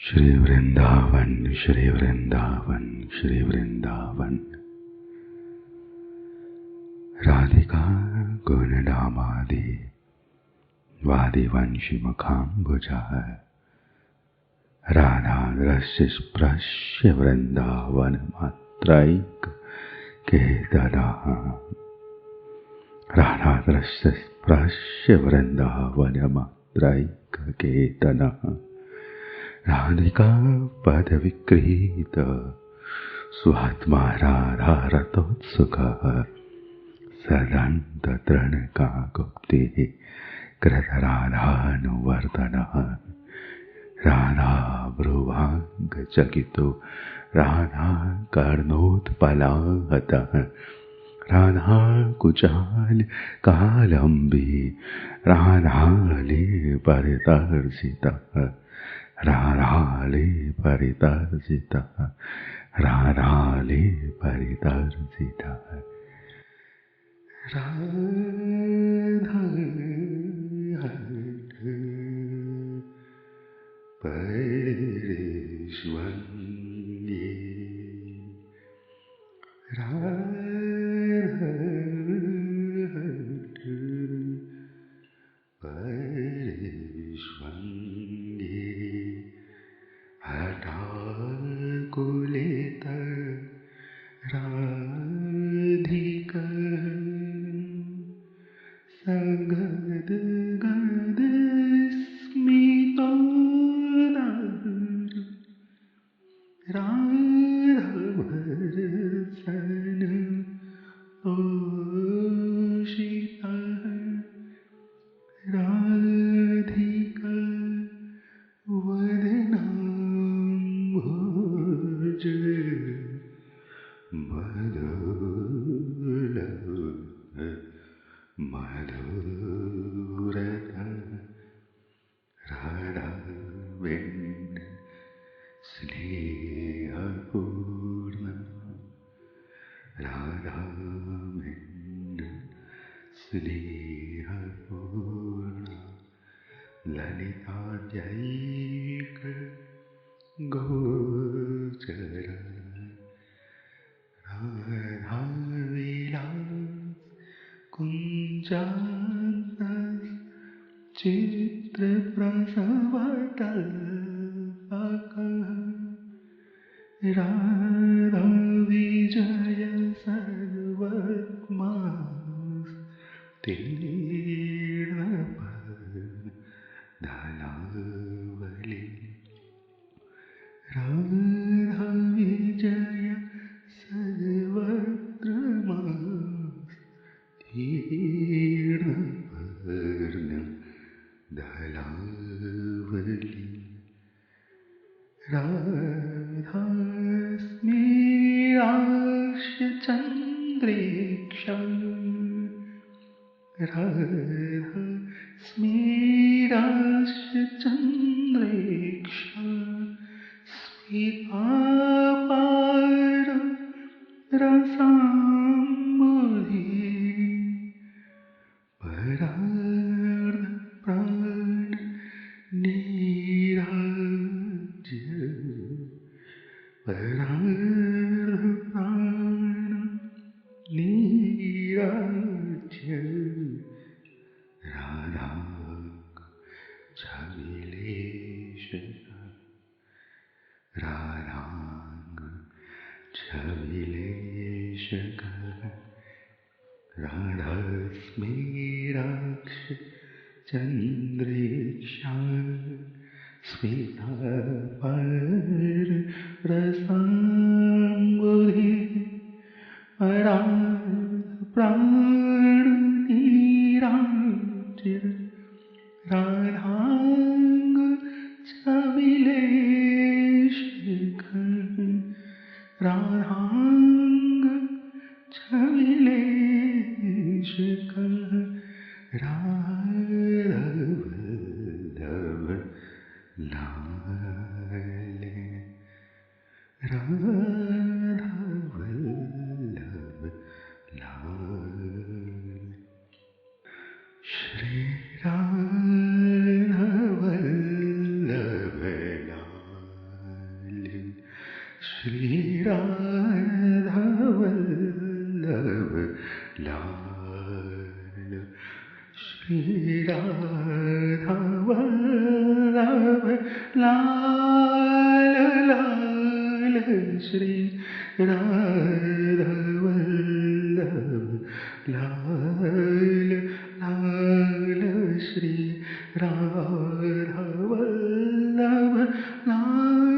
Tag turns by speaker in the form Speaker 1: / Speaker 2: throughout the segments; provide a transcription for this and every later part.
Speaker 1: श्री वृंदावन श्री वृंदावन श्री वृंदावन। राधिका गुणनामादि वादिवंशी मुखाम्बुजा राधा दृश्य स्पृश्य वृंदावन मात्रैक केतना। राधा दृश्य स्पृश्य वृंदावन मात्रैक केतना। राधिका पद विक्रीत स्वात्मा राधा रतोत्सुक सदंत तृणका गुप्ति कृत राधानुवर्तन। राधा भ्रुवांग चकितो राधा कर्णोत्पलाहत। राधा कुचाल कालंबी राधाले परितर्जिता। राधाले परितर्जिता राधाले परितर्जिता। राधा परिष्वङ्गी राधा परिष्वङ्गी हठाकुलित राधिका सगद गद स्मितो राधाभर्त्सन तोषिता। राधिका वदनाम्भोज मधुर मधुरता। राधा वेण स्नेहपूर्ण राधा वेण स्नेहपूर्ण ललिताद्यैक गोचर। राधा विलास कुञ्जान्त चित्र प्रसवतल्पक। राधा विजय सर्वत्मा तीर्णपदलावली। राधा विजय सर्वत्र तीर्णपर्णदलावली। राधा स्मेराश्य चन्द्रेक्षा। राधा स्मेराश्य चन्द्रेक्षा स्मितापार रसाम्बुधि। परार्ध प्राण नीराज्य परार्ध प्राण नीराज्य। राधा छविलेश राधांग छविलेश राधा स्मेराक्ष चन्द्रेक्षा स्मितापर रसाम्बुधि। परार्ध प्राण नीराज्य। राधांग छविलेश राधांग छविलेश। राधा वल्लभ लाले राधा वल्लभ लाले। श्री राधा वल्लभ लाले श्री राधा वल्लभ लाल, श्री राधा वल्लभ लाल लाल, श्री राधा वल्लभ लाल लाल, श्री राधा वल्लभ लाल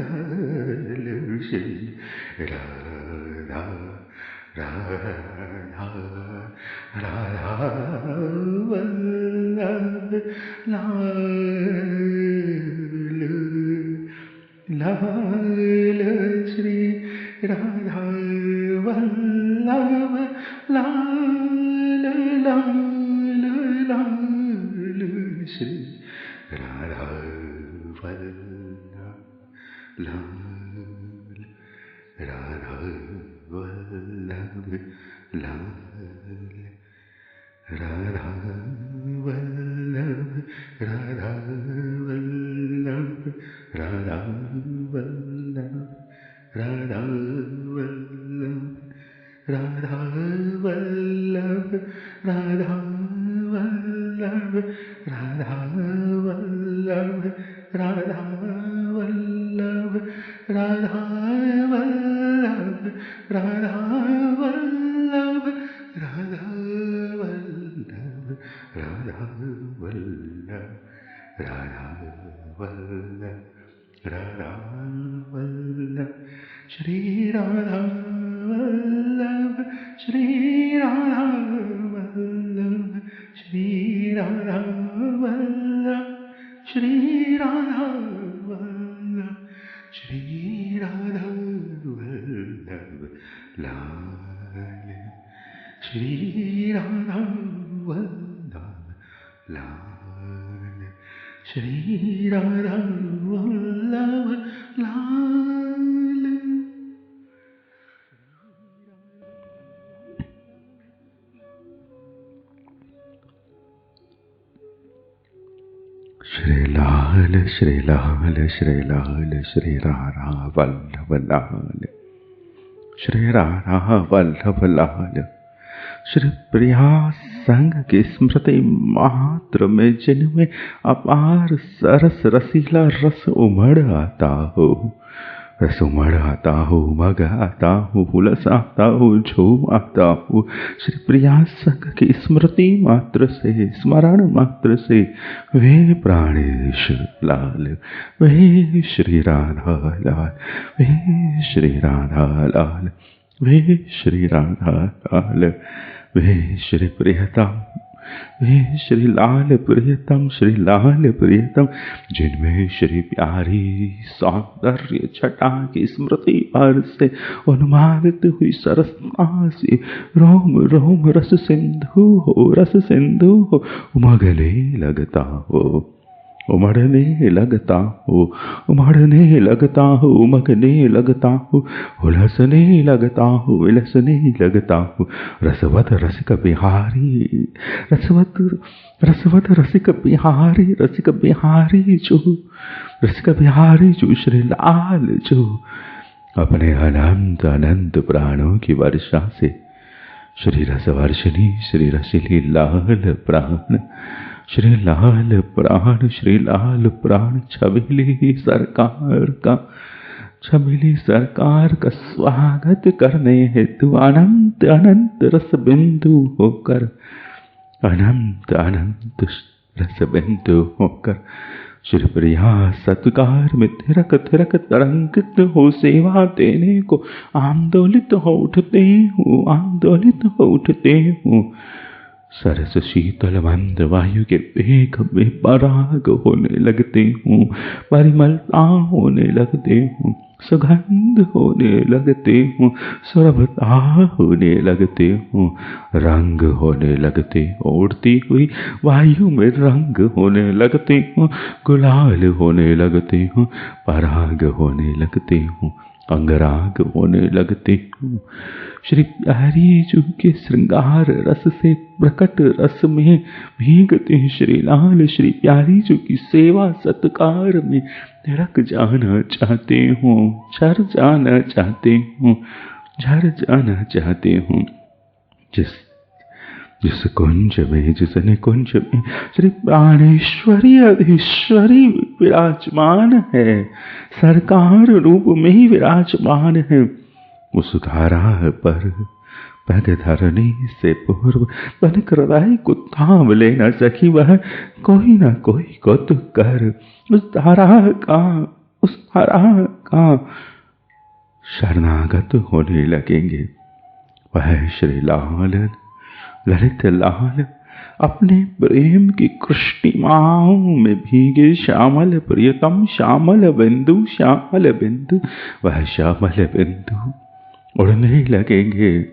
Speaker 1: लाल, श्री राधा राधा राधा वल्लभ लाल लाल, श्री राधा वल्लभ लाल लाल लाल, श्री राधा वल्लभ लाल, राधा वल्लभ लाल, राधा वल्लभ, राधा वल्लभ, राधा वल्लभ, राधा वल्लभ, राधा वल्लभ, राधा वल्लभ, राधा वल्लभ, राधा वल्लभ, राधा वल्लभ, राधा वल्लभ, राधा वल्लभ, राधा वल्लभ, राधा वल्लभ, राधा वल्लभ, श्री राधा वल्लभ, श्री राधा वल्लभ, श्री राधा वल्लभ, श्री राधा वल्लभ, श्री राधा वल्लभ लाल, श्री राधा वल्लभ लाल, श्री राधा वल्लभ लाल। श्री लाल, श्री लाल, श्री लाल, श्री राधा वल्लभ लाल, श्री राधा वल्लभ लाल, श्री प्रिया संग की स्मृति मात्र में जिनमें अपार सरस रसीला रस उमड़ आता हो, रस उमड़ आता हो, मग आता हो, हुलस आता हो, झूम आता हो, श्री प्रिया संग की स्मृति मात्र से, स्मरण मात्र से वे प्राणेश लाल, वे श्री राधा लाल, वे श्री राधा लाल, वे श्री राधा लाल, वे श्री प्रियतम, वे श्री लाल प्रियतम, श्री लाल प्रियतम, जिनमें श्री प्यारी सौंदर्य छटा की स्मृति भर से उन्मादित हुई सरसता से रोम रोम रस सिंधु हो, रस सिंधु हो, उमगने लगता हो, उमड़ने लगता हो, उमड़ने लगता हो, उमगने लगता हो, उलसने लगता हो, विलसने लगता हो, रसवत रसिक बिहारी, रसवत रसवत रसिक बिहारी, रसिक बिहारी जो, रसिक बिहारी जो श्री लाल जो अपने अनंत अनंत प्राणों की वर्षा से श्री रसवर्षिणी, श्री रसिली लाल प्राण, श्री लाल प्राण, श्री लाल प्राण, छबीली सरकार का, छबीली सरकार का स्वागत करने हेतु अनंत अनंत रस बिंदु होकर, अनंत अनंत रस बिंदु होकर श्री प्रिया सत्कार में थिरक थिरक तरंगित हो सेवा देने को आंदोलित हो उठते हूँ, आंदोलित हो उठते हूँ, सरस शीतल मंद वायु के वेग में पराग होने लगते हूँ, परिमलता होने लगते हूँ, सुगंध होने लगते हूँ, सुरभता होने लगते हूँ, रंग होने लगते, उड़ती हुई वायु में रंग होने लगते हूँ, गुलाल होने लगते हूँ, पराग होने लगते हूँ, अंगराग होने लगती हूँ। श्री प्यारी जू के श्रृंगार रस से प्रकट रस में भीगते श्री लाल श्री प्यारी जू की सेवा सत्कार में तिड़क जाना चाहते हूँ, झर जाना चाहते हूँ, झर जाना चाहते हूँ। जिस कुंज में, जिस निकुंज में श्री प्राणेश्वरी अधीश्वरी विराजमान है, सरकार रूप में ही विराजमान है, उस धारा पर पग धरने से पूर्व तन हृदय को थाम लेना सकी वह कोई ना कोई कौतुक कर उस धारा का शरणागत होने लगेंगे। वह श्री लाल ललित लाल अपने प्रेम की कृष्णिमाओं में भीगे श्यामल प्रियतम श्यामल बिंदु, श्यामल बिंदु, वह श्यामल बिंदु उड़ने लगेंगे।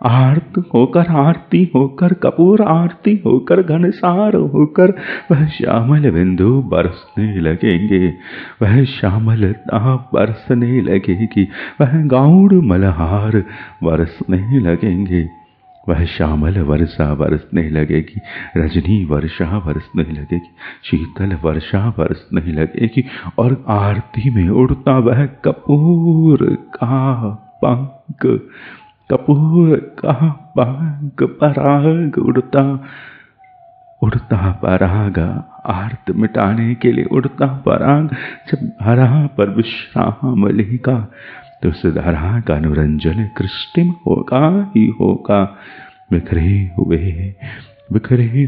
Speaker 1: आरती होकर कपूर आरती होकर घनसार होकर वह श्यामल बिंदु बरसने लगेंगे। वह श्यामलता बरसने लगेगी, वह गौड़ मलहार बरसने लगेंगे, वह श्यामल वर्षा बरसने लगेगी, रजनी वर्षा बरसने लगेगी, शीतल वर्षा बरसने लगेगी और आरती में उड़ता वह कपूर का पंख, कपूर का पंख पराग उड़ता पराग आर्त मिटाने के लिए उड़ता पराग जब धरा पर विश्राम लेगा तो उस धरा का अनुरंजन कृष्णिम होगा ही होगा। बिखरे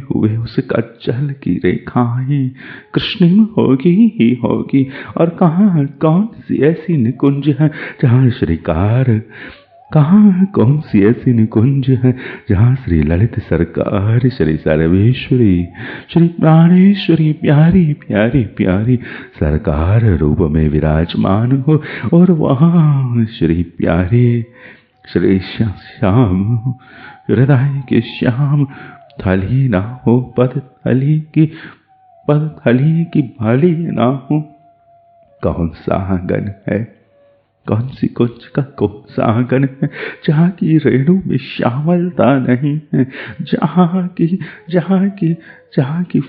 Speaker 1: हुए उस कज्जल की रेखाएं कृष्णिम होगी ही होगी। और कहाँ कौन सी ऐसी निकुंज है जहाँ श्रीकार, कहाँ कौन सी ऐसी निकुंज है जहाँ श्री ललित सरकार श्री सर्वेश्वरी श्री प्राणेश्वरी प्यारी प्यारी प्यारी सरकार रूप में विराजमान हो और वहाँ श्री प्यारे श्री श्याम हृदय के श्याम थली ना हो, पद थली की भाली ना हो। कौन सा आंगन है, कौन सी कुंज का कौन सा आंगन है जहाँ की रेणु में श्यामलता नहीं है, जहाँ की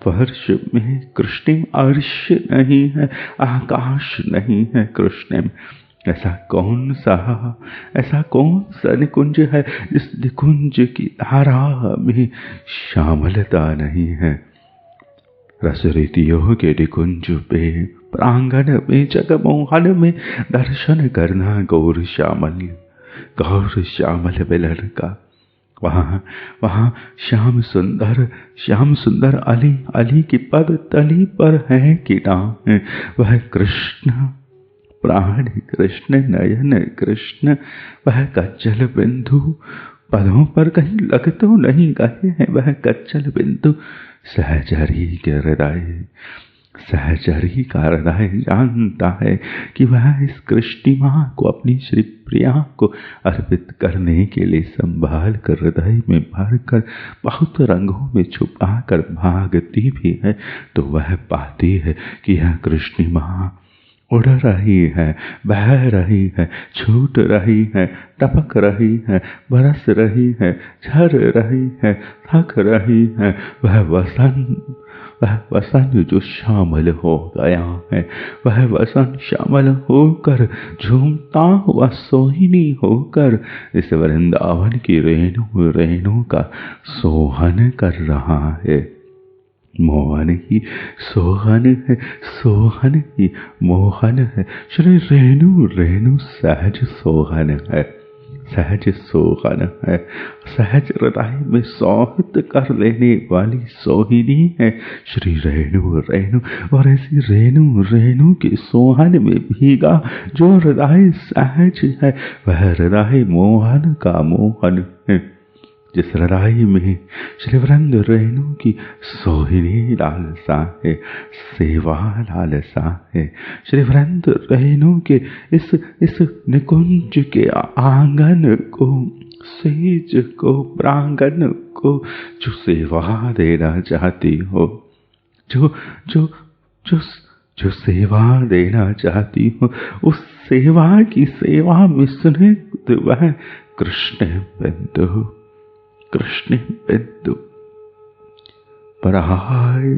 Speaker 1: फर्श में कृष्णिम अर्श नहीं है, आकाश नहीं है कृष्णिम। ऐसा कौन सा निकुंज है जिस निकुंज की धारा में श्यामलता नहीं है। रस रीतियों के निकुंज पे प्रांगण में जगमोहन में दर्शन करना गौर श्यामल मिलन का। वहाँ श्याम सुंदर अली की पद तली पर है कि नाम है वह कृष्ण, प्राण कृष्ण, नयन कृष्ण, वह कज्जल बिंदु पदों पर कहीं लग तो नहीं गए हैं, वह कज्जल बिंदु सहचरी का हृदय जानता है कि वह इस कृष्णिमा को अपनी श्री प्रिया को अर्पित करने के लिए संभाल कर हृदय में भर कर बहुत रंगों में छुपा कर भागती भी है तो वह पाती है कि यह कृष्णिमा उड़ रही है, बह रही है, छूट रही है, टपक रही है, बरस रही है, झर रही है, थक रही है। वह वसंत जो शामिल हो गया है, वह वसंत शामिल होकर झूमता हुआ सोहिनी होकर इस वृंदावन की रेणु का सोहन कर रहा है। मोहन ही सोहन है, सोहन ही मोहन है। श्री रेणु सहज सोहन है, सहज सोहन है, सहज हृदय में सोहित कर लेने वाली सोहिनी है श्री रेणु। और ऐसी रेणु के सोहन में भीगा जो हृदय सहज है वह हृदय मोहन का मोहन है। जिस हृदय में श्री वृंद रेणु की सोहिनी लालसा है, सेवा लालसा है, श्री वृंद रेणु के इस निकुंज के आंगन को, सेज को, प्रांगण को जो सेवा देना चाहती हो, जो सेवा देना चाहती हूँ उस सेवा की सेवा में स्निग्ध वह कृष्ण बिंदु, कृष्ण बिंदु प्राय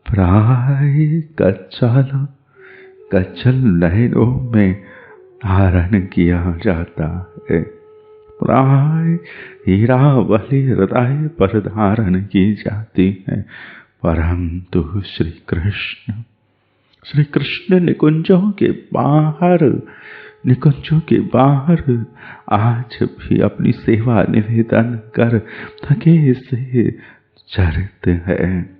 Speaker 1: प्राय कचल नयनों में धारण किया जाता है, प्राय हीरावली हृदय पर धारण की जाती है। परंतु श्री कृष्ण निकुंजों के बाहर आज भी अपनी सेवा निवेदन कर थके से झरते हैं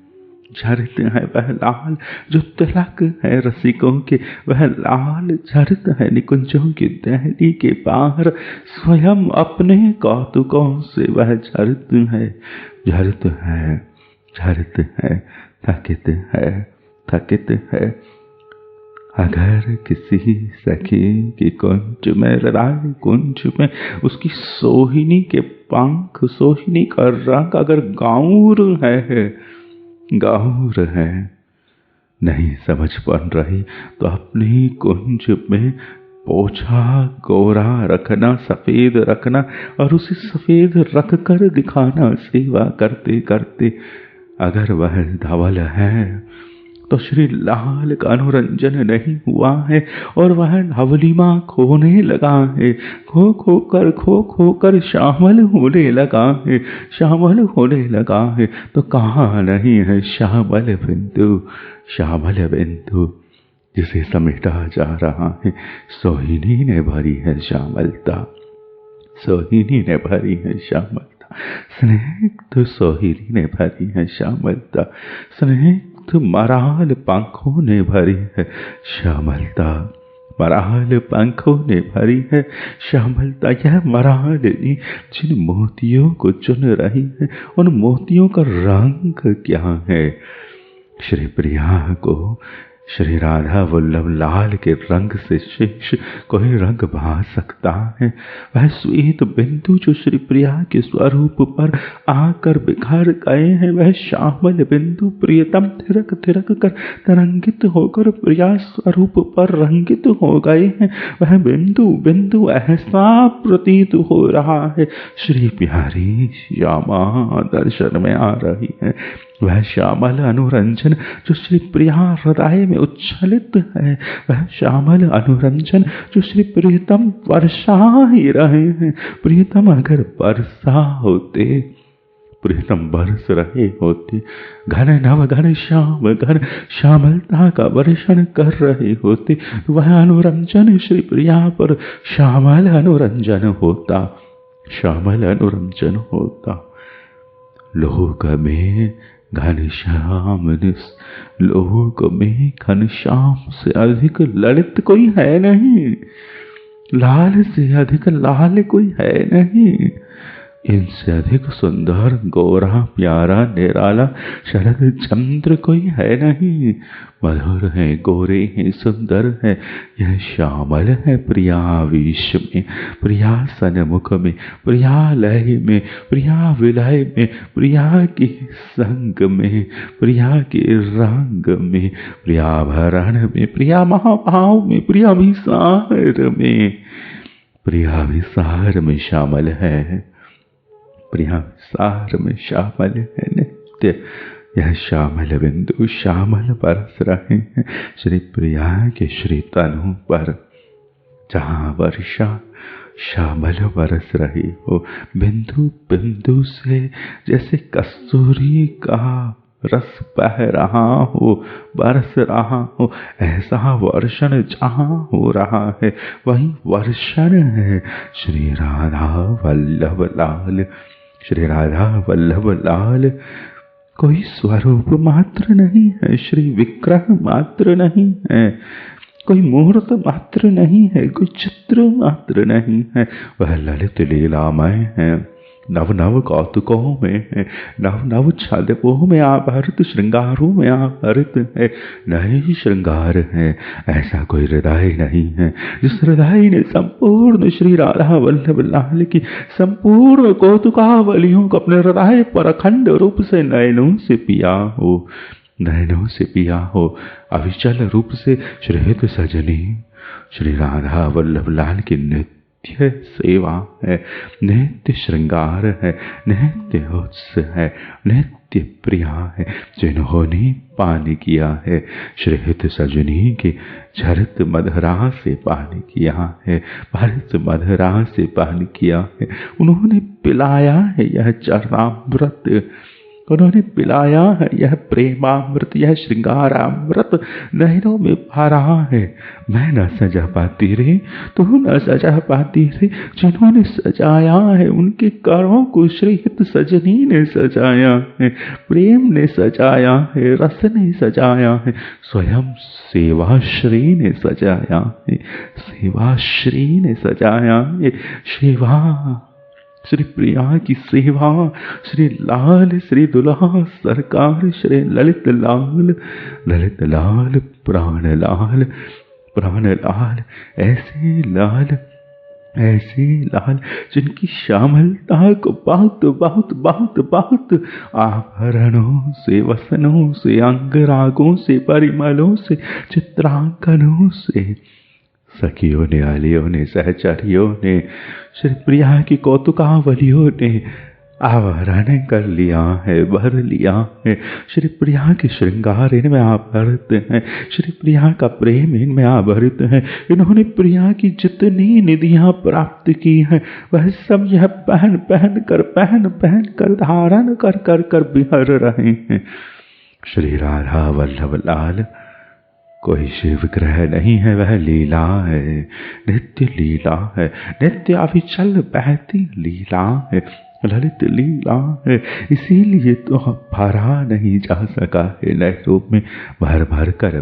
Speaker 1: वह लाल जो तिलक है रसिकों के, वह लाल झरत है निकुंजों की दहली के बाहर, स्वयं अपने कौतुकों से वह झरत है, थकित है। अगर किसी सखी की कुंज में, हृदय कुंज में उसकी सोहिनी के पंख, सोहिनी का रंग अगर गाउर है, नहीं समझ पड़ रही तो अपनी कुंज में पोछा गोरा रखना, सफेद रखना और उसे सफेद रख कर दिखाना सेवा करते करते। अगर वह धवल है तो श्री लाल का अनुरंजन नहीं हुआ है और वह धवलिमा खोने लगा है, खो कर श्यामल होने लगा है, तो कहाँ नहीं है श्यामल बिंदु जिसे समेटा जा रहा है। सोहिनी ने भरी है श्यामलता, स्निग्ध सोहिनी ने भरी है श्यामलता, स्निग्ध मराल पंखों ने भरी है श्यामलता, मराल पंखों ने भरी है श्यामलता। यह मरालिनी जिन मोतियों को चुन रही है उन मोतियों का रंग क्या है? श्री प्रिया को श्री राधा वल्लभ लाल के रंग से शेष कोई रंग भा सकता है? वह श्वेत बिंदु जो श्री प्रिया के स्वरूप पर आकर बिखर गए हैं, वह श्यामल बिंदु प्रियतम थिरक कर तरंगित होकर प्रिया स्वरूप पर रंगित हो गए हैं। वह बिंदु ऐसा प्रतीत हो रहा है श्री प्यारी श्यामा दर्शन में आ रही है। वह श्यामल अनुरंजन जो श्री प्रिया हृदय में उच्छलित है, वह श्यामल अनुरंजन जो श्री प्रियतम वर्षा ही रहे हैं। प्रियतम अगर वर्षा होते, प्रियतम बरस रहे होते, घन नव घन श्यामलता का वर्षण कर रहे होते, वह अनुरंजन श्री प्रिया पर श्यामल अनुरंजन होता। लोक में घनश्याम से अधिक ललित कोई है नहीं, लाल से अधिक लाल कोई है नहीं, इनसे अधिक सुंदर गोरा प्यारा निराला शरद चंद्र कोई है नहीं। मधुर है, गोरे हैं, सुंदर है, यह श्यामल है प्रियावेश में, प्रिया सन्मुख में, प्रिया लय में, प्रिया विलय में, प्रिया के संग में, प्रिया के रंग में, प्रियाभरण में, प्रिया महाभाव में, प्रियाविसार में शामिल है, प्रियाविसार में शामिल है नित्य। यह श्यामल बिंदु श्यामल बरस रहे हैं श्री प्रिया के श्री तनु पर, जहाँ वर्षा श्यामल बरस रही हो। बिंदु बिंदु से जैसे कस्तूरी का रस बह रहा हो, बरस रहा हो, ऐसा वर्षण जहाँ हो रहा है वही वर्षण है श्री राधा वल्लभ लाल। श्री राधा वल्लभ लाल कोई स्वरूप मात्र नहीं है, श्री विग्रह मात्र नहीं है, कोई मूर्त मात्र नहीं है, कोई चित्र मात्र नहीं है। वह ललित लीलामय है, नव नव कौतुकों में है, नव नव छादपों में आभरित, श्रृंगारों में आभरित है, नए श्रृंगार है। ऐसा कोई हृदय नहीं है जिस हृदय ने संपूर्ण श्री राधा वल्लभ लाल की संपूर्ण कौतुकावलियों को अपने हृदय पर अखंड रूप से नयनों से पिया हो। नयनों से पिया हो अविचल रूप से श्रीहित सजनी। श्री राधा वल्लभ लाल की नित्य सेवा है, नित्य श्रृंगार है, नित्य उत्सव है, नित्य प्रिया है। जिन्होंने पान किया है श्रीहित सजनी के झरत मधुरा से पान किया है, भरत मधुरा से पान किया है। उन्होंने पिलाया है यह चरणामृत, उन्होंने पिलाया है यह प्रेमामृत, यह श्रृंगारामृत नयनों में भरा है। मैं न सजा पाती रे, तू न सजा पाती रे। जिन्होंने सजाया है उनके करों को श्रीहित सजनी ने सजाया है, प्रेम ने सजाया है, रस ने सजाया है, स्वयं सेवाश्री ने सजाया है, सेवाश्री ने सजाया है। सेवा श्री प्रिया की सेवा, श्री लाल श्री दुल्हा सरकार श्री ललित लाल, ललित लाल प्राण लाल, प्राण लाल। ऐसे लाल, ऐसे लाल जिनकी श्यामलता को बहुत बहुत बहुत बहुत आभरणों से, वसनों से, अंगरागों से, परिमलों से, चित्रांकनों से सखियों ने, आलियों ने, सहचरियों ने, श्री प्रिया की कौतुकावलियों ने आवरण कर लिया है, भर लिया है। श्री प्रिया के श्रृंगार इनमें आभरित हैं, श्री प्रिया का प्रेम इनमें आभरित है। इन्होंने प्रिया की जितनी निधियां प्राप्त की हैं वह सब यह पहन पहन कर धारण कर कर कर बिहर रहे हैं। श्री राधा वल्लभ लाल कोई शिव ग्रह नहीं है, वह लीला है, नित्य लीला है, नित्य अविचल बहती लीला है, ललित लीला है। इसीलिए तो भरा नहीं जा सका है नयनों में, भर भर कर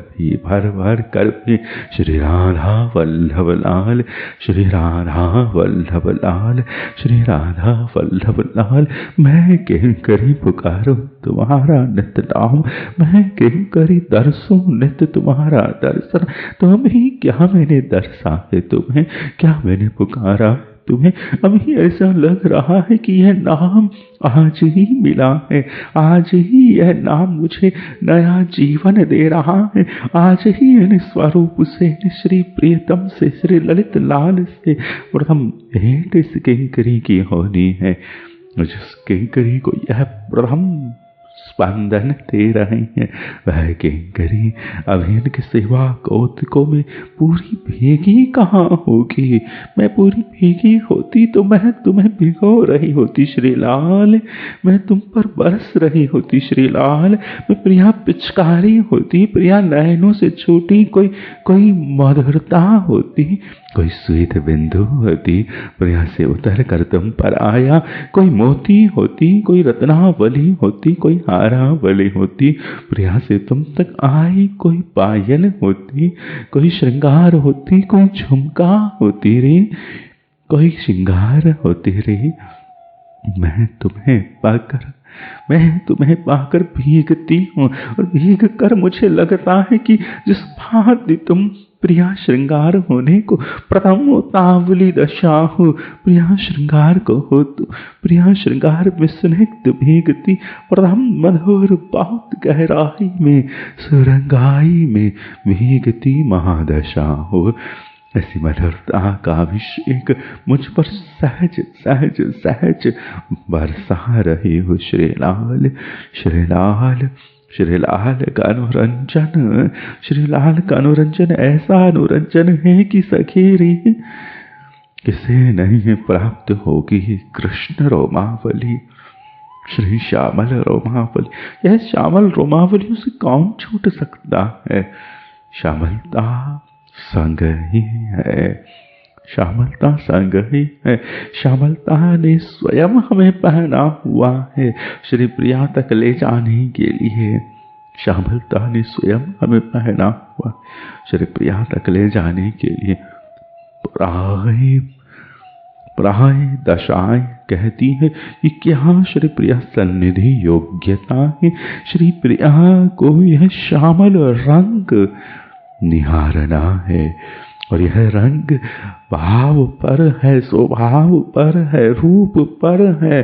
Speaker 1: भी श्री राधा वल्लभ लाल, श्री राधा वल्लभ लाल, श्री राधा वल्लभ लाल। मैं किंकरी पुकारूं तुम्हारा नित्य नाम, मैं किंकरी दर्शूं नित्य तुम्हारा दर्शन। तुम्हें क्या मैंने दर्शा है, तुम्हें क्या मैंने पुकारा तुम्हें। अभी ऐसा लग रहा है कि यह नाम आज ही मिला है, आज ही यह नाम मुझे नया जीवन दे रहा है। आज ही इन स्वरूप से, श्री प्रियतम से, श्री ललित लाल से प्रथम भेंट इस किंकरी की होनी है। जिस किंकरी को यह प्रथम स्पंदन दे रहे हैं वह किंकरी अभी इनकी सेवा कौतुकों में पूरी भीगी कहाँ होगी। मैं पूरी भीगी होती तो मैं तुम्हें भिगो रही होती श्री लाल, मैं तुम पर बरस रही होती श्री लाल। मैं प्रिया पिचकारी होती, प्रिया नयनों से छूटी कोई मधुरता होती, कोई स्वीत बिंदु होती, प्रिया से उतर कर तुम पर आया। कोई मोती होती, कोई रत्नावली होती, कोई हारावली होती, प्रिया से तुम तक आई। कोई पायल होती, कोई श्रृंगार होती, कोई झुमका होती रे, कोई श्रृंगार होती रे। मैं तुम्हें पाकर भीगती हूँ, और भीग कर मुझे लगता है कि जिस भांति तुम प्रिया श्रृंगार होने को प्रथम उतावली दशा हो, प्रिया श्रृंगार को हो तो प्रिया श्रृंगार में स्निग्ध भीगती प्रथम मधुर बहुत गहराई में, सुरंगाई में भीगती महादशा हो। ऐसी मधुरता का अभिषेक मुझ पर सहज सहज सहज बरसा रही हो श्री लाल, श्री लाल, श्री लाल का अनुरंजन। श्री लाल का अनुरंजन ऐसा अनुरंजन है कि सखेरी किसे नहीं प्राप्त होगी। कृष्ण रोमावली, श्री श्यामल रोमावली, यह श्यामल रोमावलियों से कौन छूट सकता है। श्यामलता संग ही है, श्यामलता संग ही है। श्यामलता ने स्वयं हमें पहना हुआ है श्री प्रिया तक ले जाने के लिए। श्यामलता ने स्वयं हमें पहना हुआ श्री प्रिया तक ले जाने के लिए। प्राय दशाएं कहती है कि क्या श्री प्रिया सन्निधि योग्यता है। श्री प्रिया को यह श्यामल रंग निहारना है, और यह रंग भाव पर है, स्वभाव पर है, रूप पर है,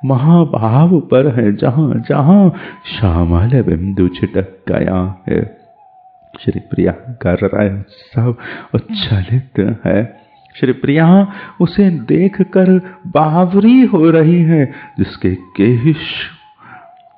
Speaker 1: महाभाव पर है जहाँ जहाँ श्यामल बिंदु छिटक गया है। श्री प्रिया का हृदय सब उच्छलित है। श्री प्रिया उसे देखकर बावरी हो रही है, जिसके केश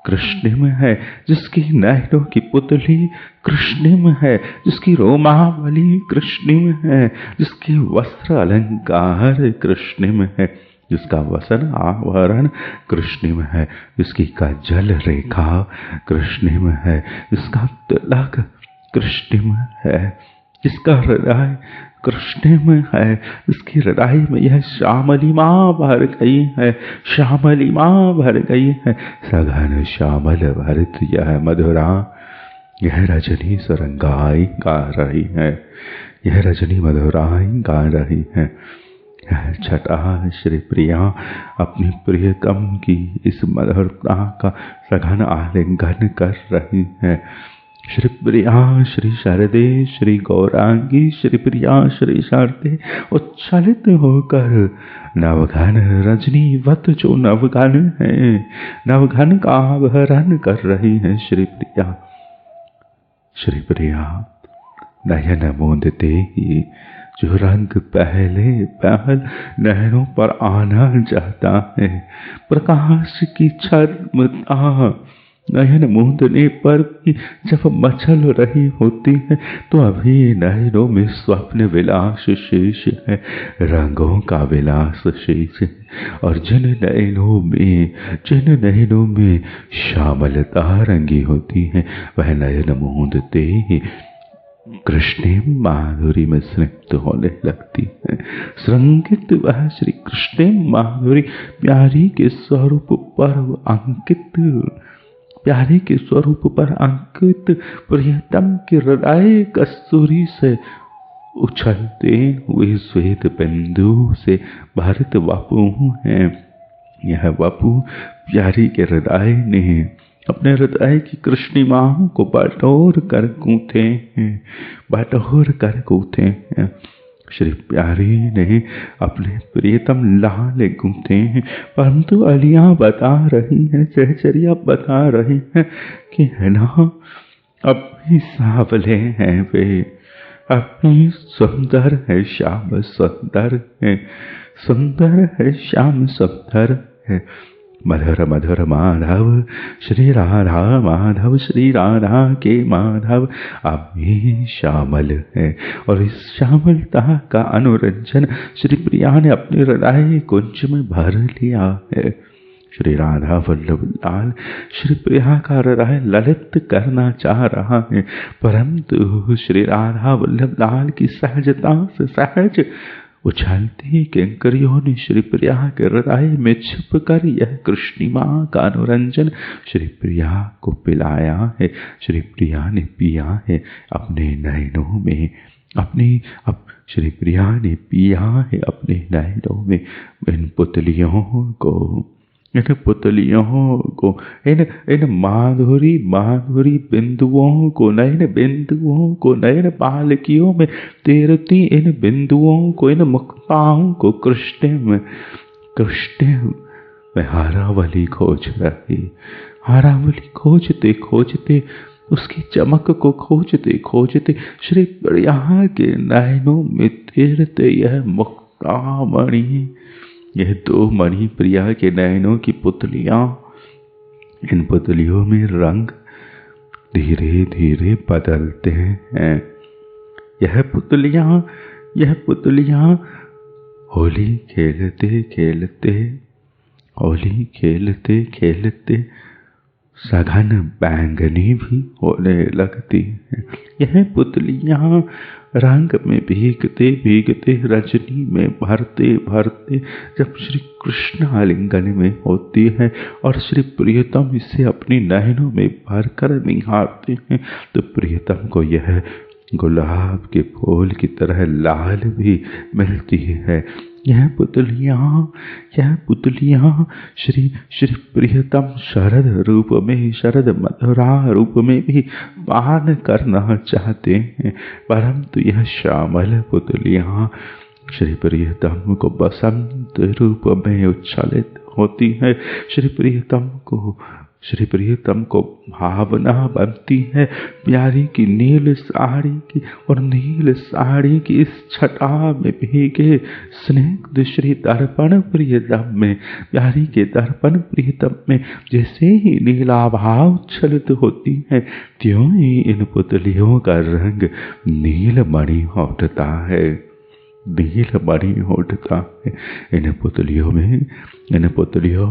Speaker 1: कृष्णिम है, जिसकी नैनों की पुतली कृष्णिम है, जिसकी रोमावली कृष्णिम है, जिसके वस्त्र अलंकार कृष्णिम है, जिसका वसन आवरण कृष्णिम है, जिसकी काजल रेखा कृष्णिम है, जिसका तिलक कृष्णिम है, जिसका हृदय कृष्णिम है, जिसकी हृदय में यह श्यामलिमा भर गई है, श्यामलिमा भर गई है। सघन श्यामल भरित यह मधुरा, यह रजनी सुरंगाई गा रही है, यह रजनी मधुराई गा रही है। यह छटा श्री प्रिया अपनी प्रियतम की इस मधुरता का सघन आलिंगन कर रही है। श्री प्रिया श्री शारदे श्री गौरांगी, श्री प्रिया श्री शारदे उच्छलित होकर नवघन रजनीवत जो नवघन है, नवघन का आभरण कर रही है। श्री प्रिया नयन मूंदते ही जो रंग पहले पहल नहरों पर आना चाहता है, प्रकाश की छलकता नयन मूंदने पर भी जब मचल रही होती है, तो अभी नयनों में स्वप्न विलास शेष है, रंगों का विलास शेष है। और जिन नयनों में श्यामलता रंगी होती है, वह नयन मूंदते ही कृष्ण माधुरी में स्निग्ध होने लगती है। संगीत वह श्री कृष्ण माधुरी प्यारी के स्वरूप पर अंकित, प्यारे के स्वरूप पर अंकित प्रियतम के हृदय कस्तूरी से उछलते हुए श्वेत बिंदु से भरित वपु है। यह वपु प्यारी के हृदय ने अपने हृदय की कृष्णिमाओं को बटोर कर गूंथे हैं, बटोर कर गूंथे हैं। श्री प्यारी ने अपने प्रियतम लाल गूंथे हैं, परंतु अलियां बता रही हैं, सहचरिया बता रही हैं कि है ना, अब भी सांवले हैं वे, अब भी सुंदर है श्याम सुंदर है, सुंदर है श्याम सुंदर है। मधुर मधुर माधव श्री राधा, माधव श्री राधा के माधव अब भी श्यामल है। और इस श्यामलता का अनुरंजन श्री प्रिया ने अपने हृदय कुंज में भर लिया है। श्री राधा वल्लभ लाल श्री प्रिया का हृदय ललित करना चाह रहा है, परंतु श्री राधा वल्लभ लाल की सहजता से सहज उछलती किंकरियों ने श्री प्रिया के हृदय में छिपकर यह कृष्णिमा का अनुरंजन श्री प्रिया को पिलाया है। श्री प्रिया ने पिया है अपने नयनों में, श्री प्रिया ने पिया है अपने नयनों में इन पुतलियों को, इन माधुरी बिंदुओं को, नयन बिंदुओं को, नयन पालकियों में तैरती इन बिंदुओं को, इन मुक्ताओं को कृष्ण में हारावली खोज रही, हारावली खोजते खोजते उसकी चमक को खोजते श्री प्रिया के नयनों में तैरते यह मुक्तामणि, यह दो मणि प्रिया के नयनों की पुतलियां, इन पुतलियों में रंग धीरे धीरे बदलते हैं। यह पुतलियां होली खेलते सघन बैंगनी भी होने लगती है। यह पुतलियां रंग में भीगते रजनी में भरते जब श्री कृष्ण आलिंगन में होती है और श्री प्रियतम इसे अपनी नयनों में भरकर निहारते हैं, तो प्रियतम को यह गुलाब के फूल की तरह लाल भी मिलती है। यह पुतलियां श्री प्रियतम शरद रूप में, शरद मधुरा रूप में भी पान करना चाहते हैं, परंतु यह श्यामल पुतलियां श्री प्रियतम को बसंत रूप में उच्छलित होती है। श्री प्रियतम को भावना बनती है प्यारी की नील साड़ी की, और नील साड़ी की इस छटा में भीगे स्निग्ध श्री दर्पण प्रियतम में, प्यारी के दर्पण प्रियतम में जैसे ही नीलाभा उच्छलित होती है, त्यों ही इन पुतलियों का रंग नीलमणि उठता है, नीलमणि उठता है। इन पुतलियों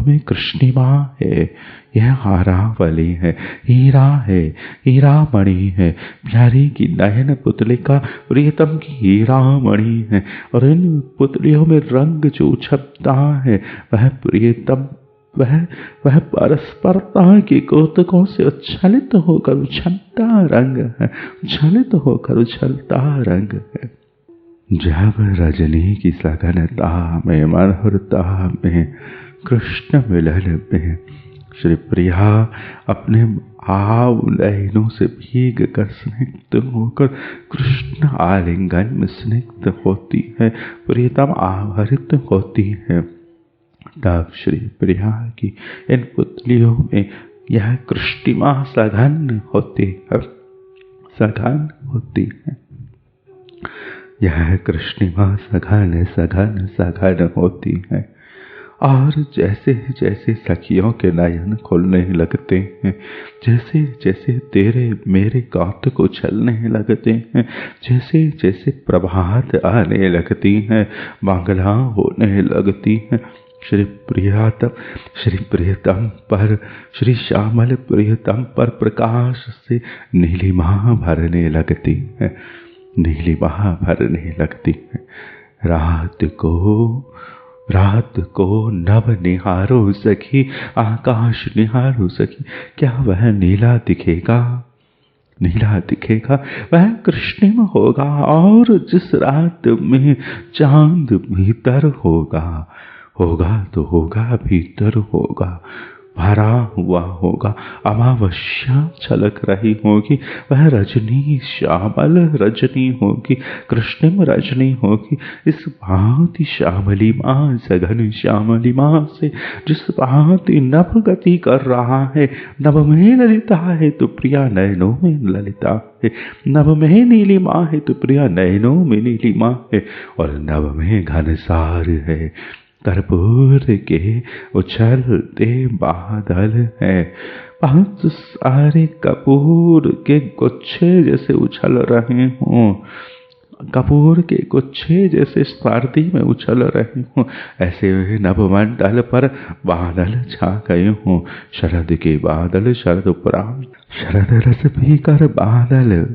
Speaker 1: में कृष्णिमा है, यह हारावली है, हीरा मणि है, प्यारी की नयन पुतलिका प्रियतम की हीरा मणि है। और इन पुतलियों में रंग जो उछलता है वह प्रियतम, वह परस्परता के कौतुकों से उच्छलित होकर उछलता रंग है, उच्छलित होकर उछलता रंग है। जब रजनी की सघनता में, मनोहरता में, कृष्ण मिलन में श्री प्रिया अपने भाव लहनों से भीग कर स्निग्ध होकर कृष्ण आलिंगन में स्निग्ध होती है, प्रियतम आवृत होती है। तब श्री प्रिया की इन पुतलियों में यह कृष्णिमा सघन होती है, सघन होती है। यह कृष्णिमा सघन होती है। और जैसे जैसे सखियों के नयन खुलने लगते हैं, जैसे जैसे तेरे मेरे कौतुक उछलने लगते हैं, जैसे जैसे प्रभात आने लगती हैं, मंगला होने लगती हैं, श्री प्रियतम पर, श्री श्यामल प्रियतम पर प्रकाश से नीलिमा भरने लगती है, नीलिमा भरने लगती है। रात को नभ निहारो सखी, आकाश निहारो सखी, क्या वह नीला दिखेगा? वह कृष्णिम होगा। और जिस रात में चांद भीतर होगा तो होगा, भीतर होगा, भरा हुआ होगा, अमावस्या छलक रही होगी, वह रजनी श्यामल रजनी होगी, कृष्णिम रजनी होगी। इस भांति श्यामली माँ, सघन श्यामली माँ से जिस भांति नभ गति कर रहा है, नभ में ललिता है तो प्रिया नयनों में ललिता है, नभ में नीली माँ है तो प्रिया नयनों में नीली माँ है, और नभ में घनसार है, कर्पूर के उछलते बादल है, बहुत सारे कपूर के गुच्छे जैसे उछल रहे हों, कपूर के गुच्छे जैसे सर्दी में उछल रहे हों, ऐसे नभमंडल पर बादल छा गए हों। शरद के बादल, शरद उपरांत शरद रस पीकर बादल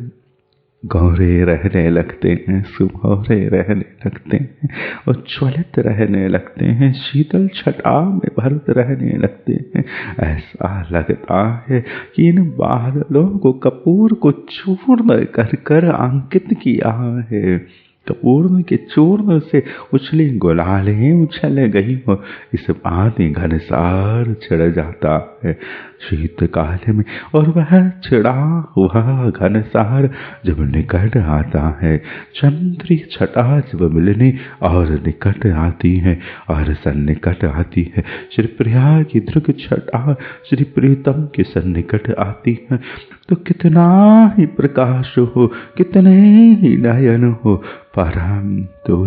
Speaker 1: गौरे रहने लगते हैं, सुभौरे रहने लगते हैं, उज्ज्वलित रहने लगते हैं, शीतल छटा में भरत रहने लगते हैं। ऐसा लगता है कि इन बादलों को कपूर को चूर्ण कर कर अंकित किया है, कपूर के चूर्ण से उछली गुलालें उछल गई हो, इस भांति घनसार छिड़ जाता है शीतकाल में। और वह छिड़ा हुआ घनसार जब निकट आता है, चंद्री छटा जब मिलने और निकट आती है और सन्निकट आती है, श्री प्रिया की दृग छटा श्री प्रीतम के सन्निकट आती है, तो कितना ही प्रकाश हो, कितने ही नयन हो, परंतु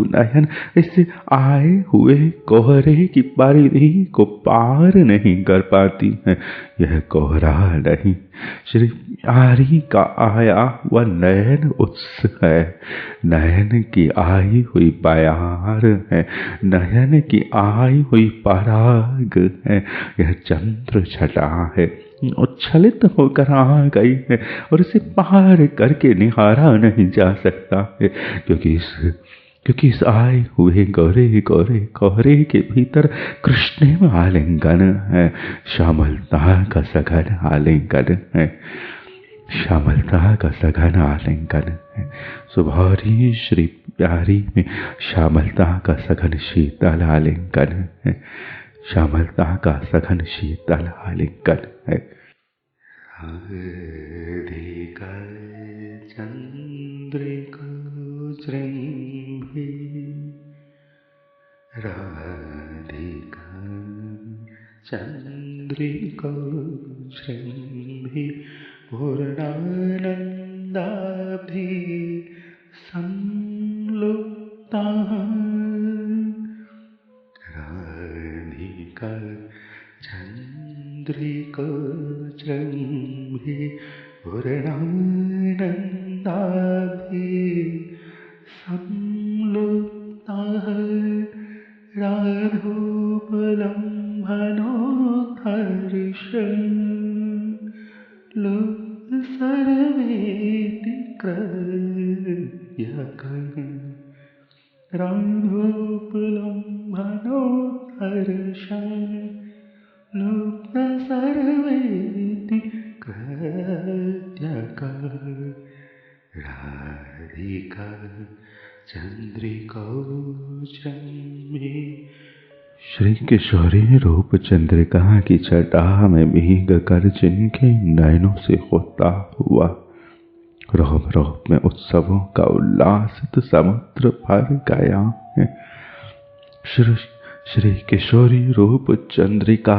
Speaker 1: नयन इस आए हुए कोहरे की परिधि को पार नहीं कर पाती है। यह कोहरा नहीं, श्री प्यारी का आया हुआ नयन उत्स है, नयन की आई हुई बयार है, नयन की आई हुई पराग है, यह चंद्र छटा है, उच्छलित होकर आ गई है, और इसे पार करके निहारा नहीं जा सकता है, क्योंकि इस आए हुए गौरे गौरे कोहरे के भीतर कृष्ण आलिंगन है, श्यामलता का सघन आलिंगन है, श्यामलता का सघन आलिंगन है। सुभौरी श्री प्यारी में श्यामलता का सघन शीतल आलिंगन है, श्यामलता का सघन शीतल आलिंगन है। चंद्रिका जृंभि चन्द्रिका शृङ्भि पूर्णानन्दाभि संलुप्ता राधिका चन्द्रिका शृङ्भि पूर्णानन्दाभि संलुप्ता राधोपलम्भनोत्कर्षं सर्वेति कृत्यकं राधोपलम्भनोत्कर्षं सर्वेति कृत्यकं राधिका चंद्रिका चंद्री। श्री किशोरी रूप चंद्रिका की छटा में भीग कर जिनके नयनों से होता हुआ रोम रोम में उत्सवों का उल्लासित समुद्र भर गया है। श्री किशोरी रूप चंद्रिका,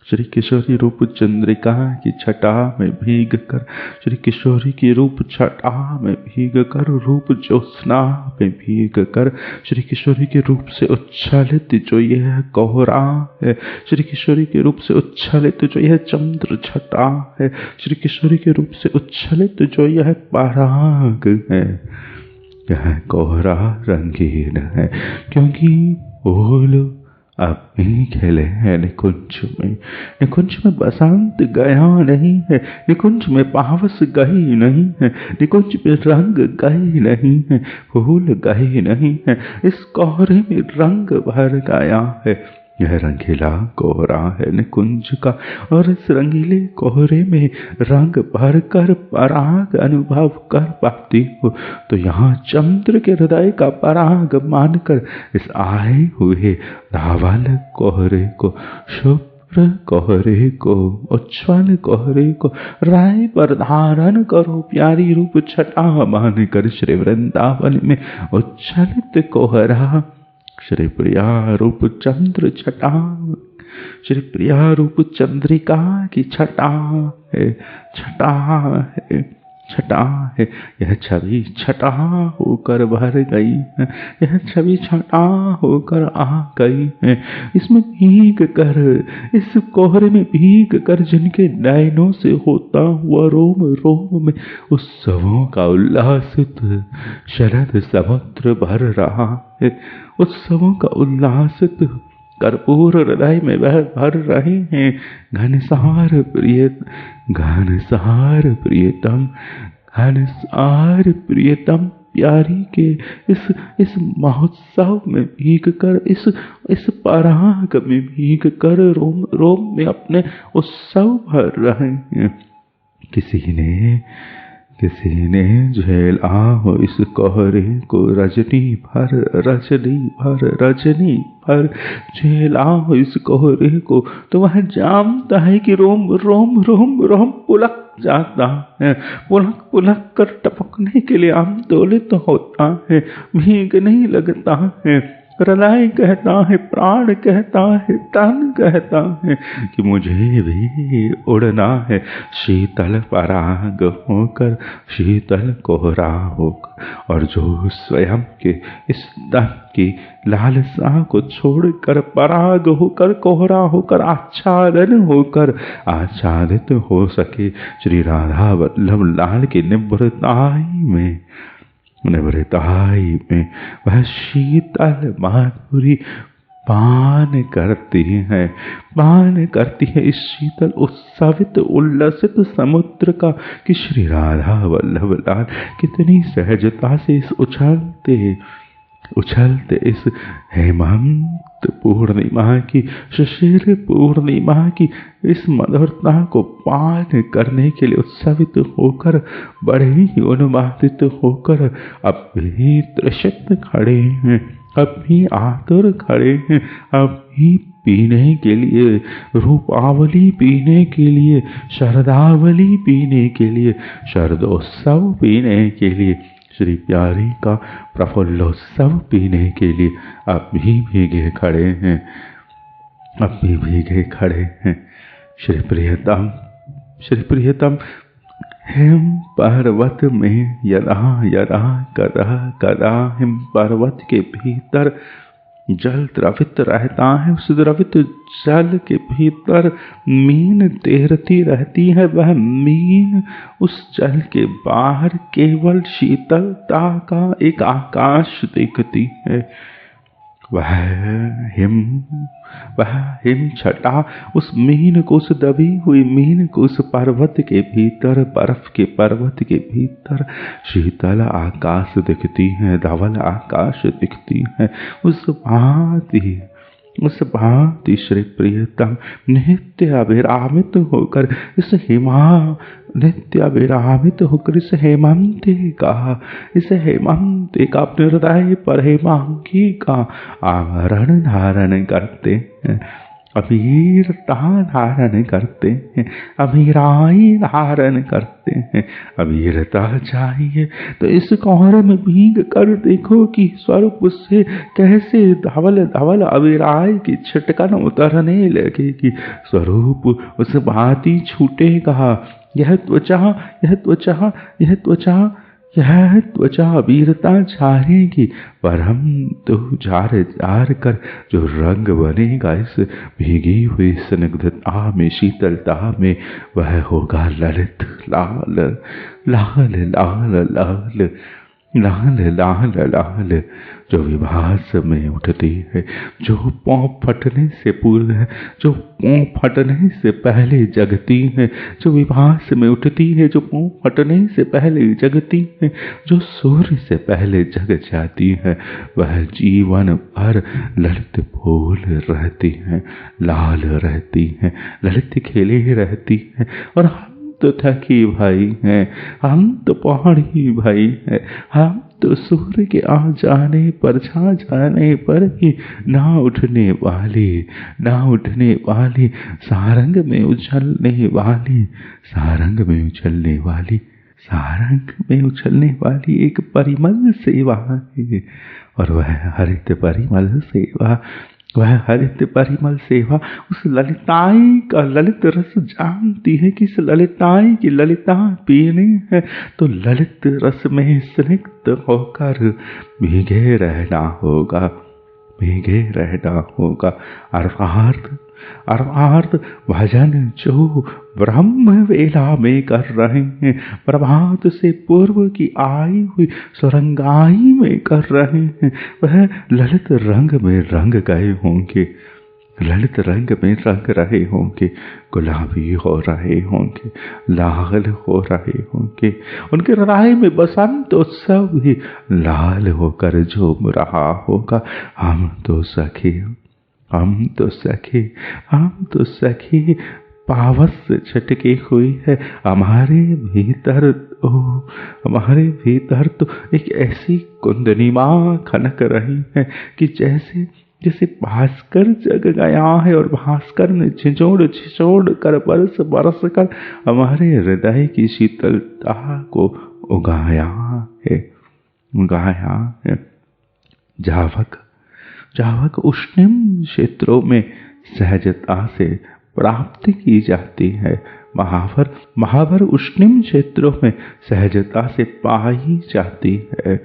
Speaker 1: श्री किशोरी रूप चंद्रिका की छटा में भीग कर, श्री किशोरी की रूप छटा में भीग कर, रूप ज्योत्सना में भीग कर, श्री किशोरी के रूप से उच्छलित जो यह कोहरा है, श्री किशोरी के रूप से उच्छलित जो यह चंद्र छटा है, श्री किशोरी के रूप से उच्छलित जो यह पराग है, यह कोहरा रंगीन है क्योंकि फूल अब भी खिले हैं निकुंज में। निकुंज में बसंत गया नहीं है, निकुंज में पावस गई नहीं है, निकुंज में रंग गई नहीं है, फूल गई नहीं है, इस कोहरे में रंग भर गया है। यह रंगीला कोहरा है निकुंज का और इस रंगीले कोहरे में रंग भर कर पराग अनुभव कर पाती हो तो यहाँ चंद्र के हृदय का पराग मानकर इस आए हुए धावल कोहरे को, शुभ्र कोहरे को, उज्ज्वल कोहरे को राय पर धारण करो। प्यारी रूप छटा मानकर श्री वृंदावन में उच्छलित कोहरा श्री प्रिया रूप चंद्र छटा, श्री प्रिया रूप चंद्रिका की छटा है, छटा है, छटा है। यह छवि छटा होकर भर गई है, यह छवि छटा होकर आ गई है। इसमें भीग कर, इस कोहरे में भीग कर जिनके नयनों से होता हुआ रोम रोम में उत्सवों का उल्लासित शरद समुद्र भर रहा है। उत्सवों का उल्लासित कर्पूर हृदय में वह भर रहे हैं। घनसार प्रियतम, घनसार प्रियतम प्यारी के इस महोत्सव में भीग कर, इस पराग में भीग कर रोम रोम में अपने उत्सव भर रहे हैं। किसी ने झेला हो इस कोहरे को रजनी भर झेला हो इस कोहरे को तो वह जानता है कि रोम रोम रोम रोम पुलक जाता है, पुलक पुलक कर टपकने के लिए आंदोलित होता है, भीग नहीं लगता है। हृदय कहता है, प्राण कहता है, तन कहता है कि मुझे भी उड़ना है शीतल पराग होकर, शीतल कोहरा होकर। और जो स्वयं के इस तन की लालसा को छोड़कर पराग होकर, कोहरा होकर, आच्छादित हो सके श्री राधा वल्लभ लाल की निवृताई में वह शीतल माधुरी पान करती है इस शीतल उत्सवित उल्लसित समुद्र का कि श्री राधा वल्लभ लाल कितनी सहजता से इस उछलते इस हेमंत पूर्णिमा की, शिशिर पूर्णिमा की इस मधुरता को पान करने के लिए उत्सवित होकर, बड़े ही उन्मादित होकर अब भी तृषित खड़े हैं, अब भी आतुर खड़े हैं, अब भी पीने के लिए, रूपावली पीने के लिए, शरदावली पीने के लिए, शरदोत्सव पीने के लिए, श्री प्यारी का प्रफुल्लोत्सव पीने के लिए अब भी भीगे खड़े हैं, अब भी भीगे खड़े हैं। श्री प्रियतम हिम पर्वत में यदा यदा कदा कदा हिम पर्वत के भीतर जल द्रवित रहता है, उस द्रवित जल के भीतर मीन तैरती रहती है। वह मीन उस जल के बाहर केवल शीतलता का एक आकाश देखती है। वह हिम छटा उस मीन को, उस दबी हुई मीन को उस पर्वत के भीतर, बर्फ के पर्वत के भीतर शीतल आकाश दिखती है, धवल आकाश दिखती है। उस भांति श्री प्रियतम नित्य अभिरामित होकर इस हेमंत का अपने हृदय पर हेमांगी का आवरण धारण करते हैं, अबीरता धारण करते हैं, अबीराई धारण करते हैं। अबीरता चाहिए तो इस कौर में भीग कर देखो कि स्वरूप से कैसे धवल धवल अबीराई की छिटकन उतरने लगेगी। स्वरूप उस भांति छूटेगा। यह त्वचा वीरता झारेगी, पर हम तो झार कर जो रंग बनेगा इस भीगी हुई स्निग्धता में, शीतलता में, वह होगा ललित लाल लाल लाल लाल लाल लाल लाल, जो विभास में उठती है, जो पाँव फटने से पूर्व है, जो पाँव फटने से पहले जगती है, जो विभास में उठती है, जो पाँव फटने से पहले जगती है, जो सूर्य से पहले जग जाती है, वह जीवन भर ललित फूल रहती है, लाल रहती है, ललित खिली रहती है। और हम तो थकी भाई हैं, हम तो पहाड़ी भाई हैं, हम तो सूर्य के आ जाने पर, छा जाने पर ही ना उठने वाली सारंग में उछलने वाली एक परिमल सेवा है। और वह हरित परिमल सेवा उस ललिताई का ललित रस जानती है कि इस ललिताई की ललिता पीनी है तो ललित रस में स्निग्ध होकर भीगे रहना होगा। अर्थात भजन जो ब्रह्म वेला में कर रहे हैं, प्रभात से पूर्व की आई हुई सुरंगाई में कर रहे हैं, वह ललित रंग में रंग गए होंगे, ललित रंग में रंग रहे होंगे, गुलाबी हो रहे होंगे, लाल हो रहे होंगे। उनके हृदय में बसंत उत्सव भी लाल होकर झूम रहा होगा। हम तो सखी पावस छटके हुई है हमारे भीतर तो एक ऐसी कुंदनी माँ खनक रही है कि जैसे भास्कर जग गया है और भास्कर ने झिझोड़ कर बरस कर हमारे हृदय की शीतलता को उगाया है। जावक उष्णिम क्षेत्रों में सहजता से प्राप्त की जाती है। महावर उष्णिम क्षेत्रों में सहजता से पाई जाती है।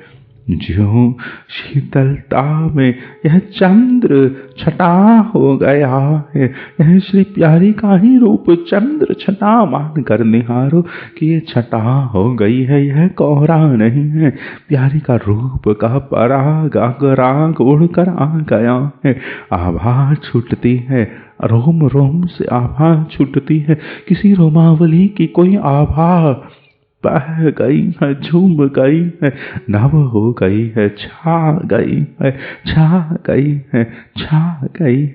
Speaker 1: ज्यों शीतलता में यह चंद्र छटा हो गया है, यह श्री प्यारी का ही रूप चंद्र छटा मान कर निहारो कि ये छटा हो गई है, यह कोहरा नहीं है। प्यारी का रूप का पराग उड़कर आ गया है। आभा छूटती है, रोम रोम से आभा छूटती है, किसी रोमावली की कोई आभा बह गई है, झूम गई है, नव हो गई है, छा गई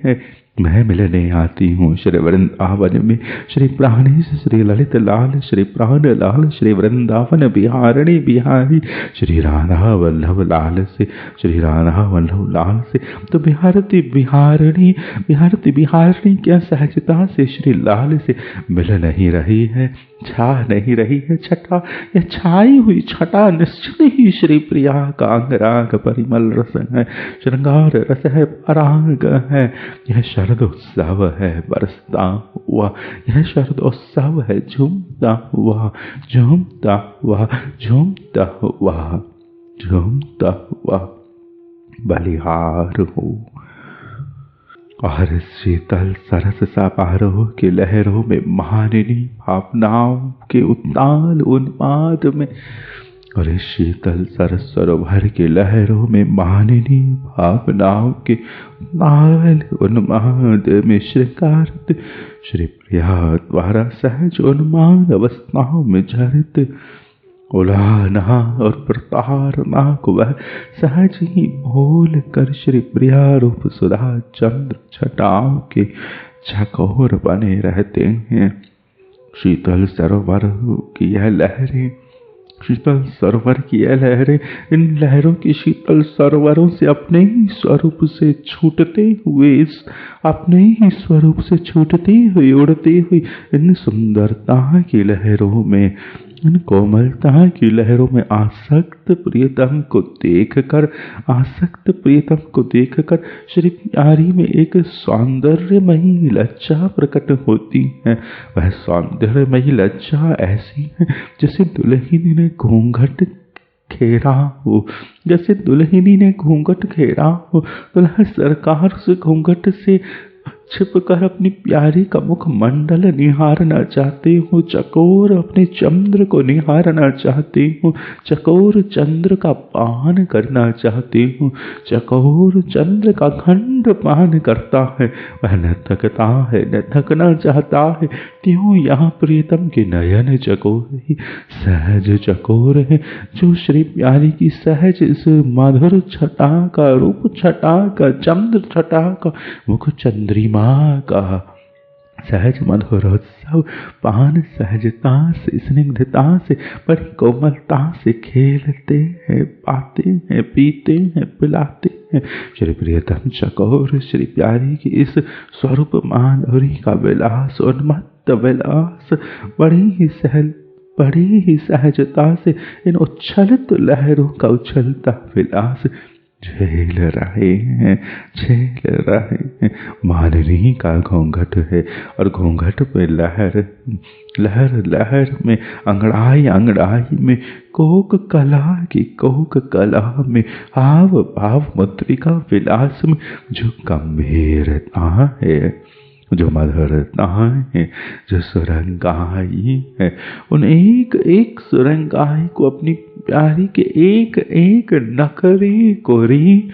Speaker 1: है। मैं मिलने आती हूँ श्री वृंदावन में श्री प्राणेश श्री ललित लाल श्री प्राण लाल श्री वृंदावन बिहारिणी बिहारी श्री राधा वल्लभ लाल से श्री राधा वल्लभ लाल से। तो बिहारती बिहारिणी क्या सहजता से श्री लाल से मिल नहीं रही है, छा नहीं रही है छटा, यह छाई हुई छटा निश्चित ही श्री प्रिया का अंगराग परिमल रस है, श्रृंगार रस है, पराग है। यह शरद उत्सव है बरसता हुआ, यह शरद उत्सव है झूमता हुआ, झूमता हुआ, झूमता हुआ, झूमता हुआ बलिहार हो। और शीतल सरस समारोह की लहरों में मानिनी भावनाओं के उताल उन्माद में, और इस शीतल सरस सरोवर की लहरों में मानिनी भावनाओं के उताल उन्माद में श्रृंगारित श्री प्रिया द्वारा सहज उन्माद अवस्थाओं में झरित उलाहना और प्रतारना को वह सहज ही भूल कर श्री प्रिया रूप सुधा चंद्र छटाओं के चकोर बने रहते हैं। शीतल सरोवर की यह लहरें, शीतल सरोवर की यह लहरें, इन लहरों की शीतल सरोवरों से अपने ही स्वरूप से छूटते हुए, इस अपने ही स्वरूप से छूटती हुई उड़ती हुई इन सुंदरता की लहरों में, इन कोमलता की लहरों में आसक्त प्रियतम को देखकर, आसक्त प्रियतम को देखकर श्री प्यारी में एक सौंदर्यमयी लज्जा प्रकट होती है। वह सौंदर्यमयी लज्जा ऐसी है जैसे दुल्हन ने घूंघट खेरा हो, जैसे दुल्हनी ने घूंघट खेरा हो। दुल्हा सरकार से घूंघट से छिपकर अपनी प्यारी का मुख मंडल निहारना चाहते हो, चकोर अपने चंद्र को निहारना चाहते हो, चकोर चंद्र का पान करना चाहते हो, चकोर चंद्र का खंड पान करता है। वह न थकता है न थकना चाहता है, क्यों यहाँ प्रियतम के नयन चकोर ही सहज चकोर है, जो श्री प्यारी की सहज इस मधुर छटा का, रूप छटा का, चंद्र छटा का, मुख चंद्रिमा का सहज मधुरोत्सव पान सहजता से, स्निग्धता से, बड़ी कोमलता से खेलते हैं, पाते हैं, पीते हैं, पिलाते हैं। श्री प्रियतम चकोर श्री प्यारी की इस स्वरूप माधुरी का विलास, उन्मत्त विलास बड़ी ही सहजता से इन उच्छलित लहरों का उछलता विलास झेल रहे हैं, झेल रहे हैं। माननी का घूंघट है और घूंघट पे लहर लहर लहर में, अंगड़ाई अंगड़ाई में, कोक कला की कोक कला में, हाव भाव मुद्रिका विलास में जो गंभीरता है, जो मधुरता है, जो सुरंगाई है, उन एक एक सुरंगाई को अपनी प्यारी के एक एक नखरे को री,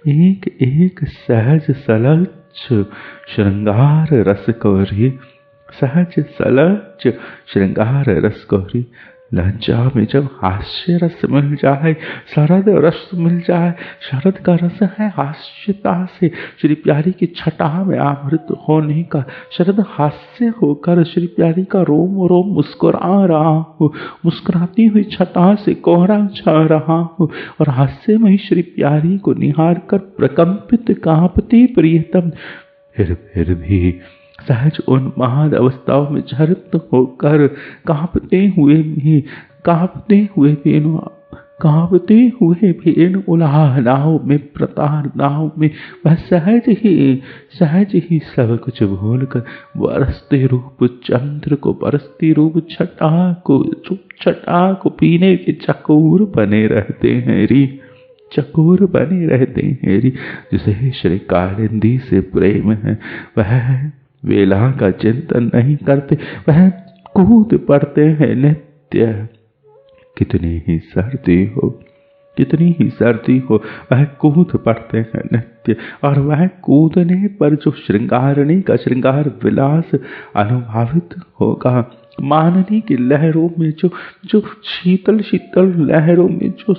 Speaker 1: एक एक सहज सलज श्रृंगार रस को री, सहज सलज श्रृंगार रस को री। लज्जा में जब हास्य रस मिल जाए, शरद रस मिल जाए, शरद का रस है हास्यता से, श्री प्यारी की छटा में आवृत होने का शरद हास्य होकर श्री प्यारी का रोम रोम मुस्कुरा रहा हो, मुस्कुराती हुई छटा से कोहरा छा रहा हो, और हास्य में ही श्री प्यारी को निहार कर प्रकंपित कांपती प्रियतम फिर भी सहज उन्माद अवस्थाओं में झरित होकर कांपते हुए भी इन उलाहनाओं में, प्रताड़नाओं में वह सहज ही सब कुछ भूलकर बरसते रूप चंद्र को, बरसती रूप छटा को पीने के चकोर बने रहते हैं री, चकोर बने रहते हैं री। जिसे श्री कालिंदी से प्रेम है, वह वेला का चिंतन नहीं करते, वह कूद पड़ते हैं नित्य। कितनी ही सर्दी हो वह कूद पड़ते हैं नित्य, और वह कूदने पर जो श्रृंगारणी का श्रृंगार विलास अनुभावित होगा, माननी की लहरों में जो शीतल शीतल लहरों में जो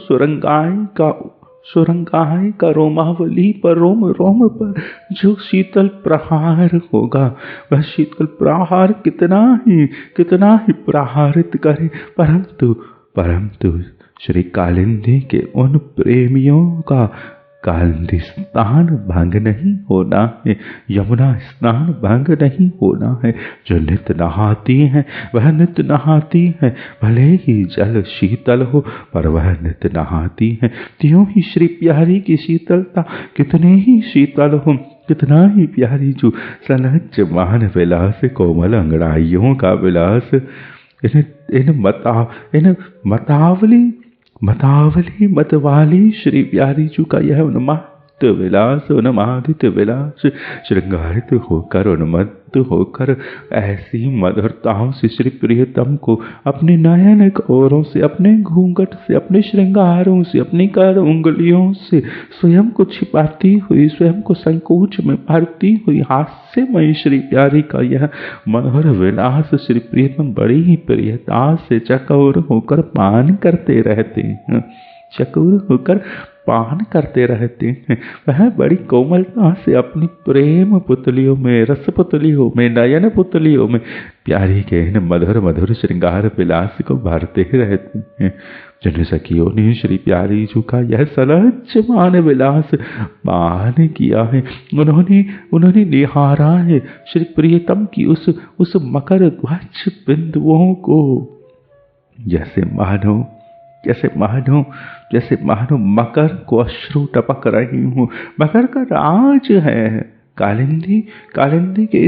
Speaker 1: सुरंगाए का रोमावली पर रोम रोम पर जो शीतल प्रहार होगा, वह शीतल प्रहार कितना ही प्रहारित करे, परंतु श्री कालिंदी के उन प्रेमियों का कालिंदी स्नान भंग नहीं होना है, यमुना स्नान भंग नहीं होना है। जो नित्य नहाती हैं वह नित्य नहाती हैं, भले ही जल शीतल हो पर वह नित्य नहाती हैं। त्यों ही श्री प्यारी की शीतलता कितने ही शीतल हो, कितना ही प्यारी जो सलज मान विलास, कोमल अंगड़ाइयों का विलास। इन मतावली मतवाली श्री प्यारी जू का यह उन्माद विलास, उन्मादित विलास, श्रृंगारित होकर उन्मत्त होकर ऐसी मधुरताओं से श्री प्रियतम को अपने नयन कोरों से, अपने घूंघट से, अपने श्रृंगारों से, अपनी कर उंगलियों से स्वयं को छिपाती हुई, स्वयं को संकोच में भरती हुई हास्यमयी श्री प्यारी का यह मधुर विलास श्री प्रियतम बड़ी ही प्रियता से चकोर होकर पान करते रहते हैं, चकोर होकर पान करते रहते हैं। वह बड़ी कोमलता से अपनी प्रेम पुतलियों में, रस पुतलियों में, नयन पुतलियों में प्यारी के इन मधुर मधुर श्रृंगार विलास को भरते रहते हैं। जिन सखियों ने श्री प्यारी जी का यह सलज मान विलास पान किया है, उन्होंने निहारा है श्री प्रियतम की उस मकर ध्वज बिंदुओं को, जैसे मानो मकर को अश्रु टपक रही हूँ। मकर का राज है कालिंदी के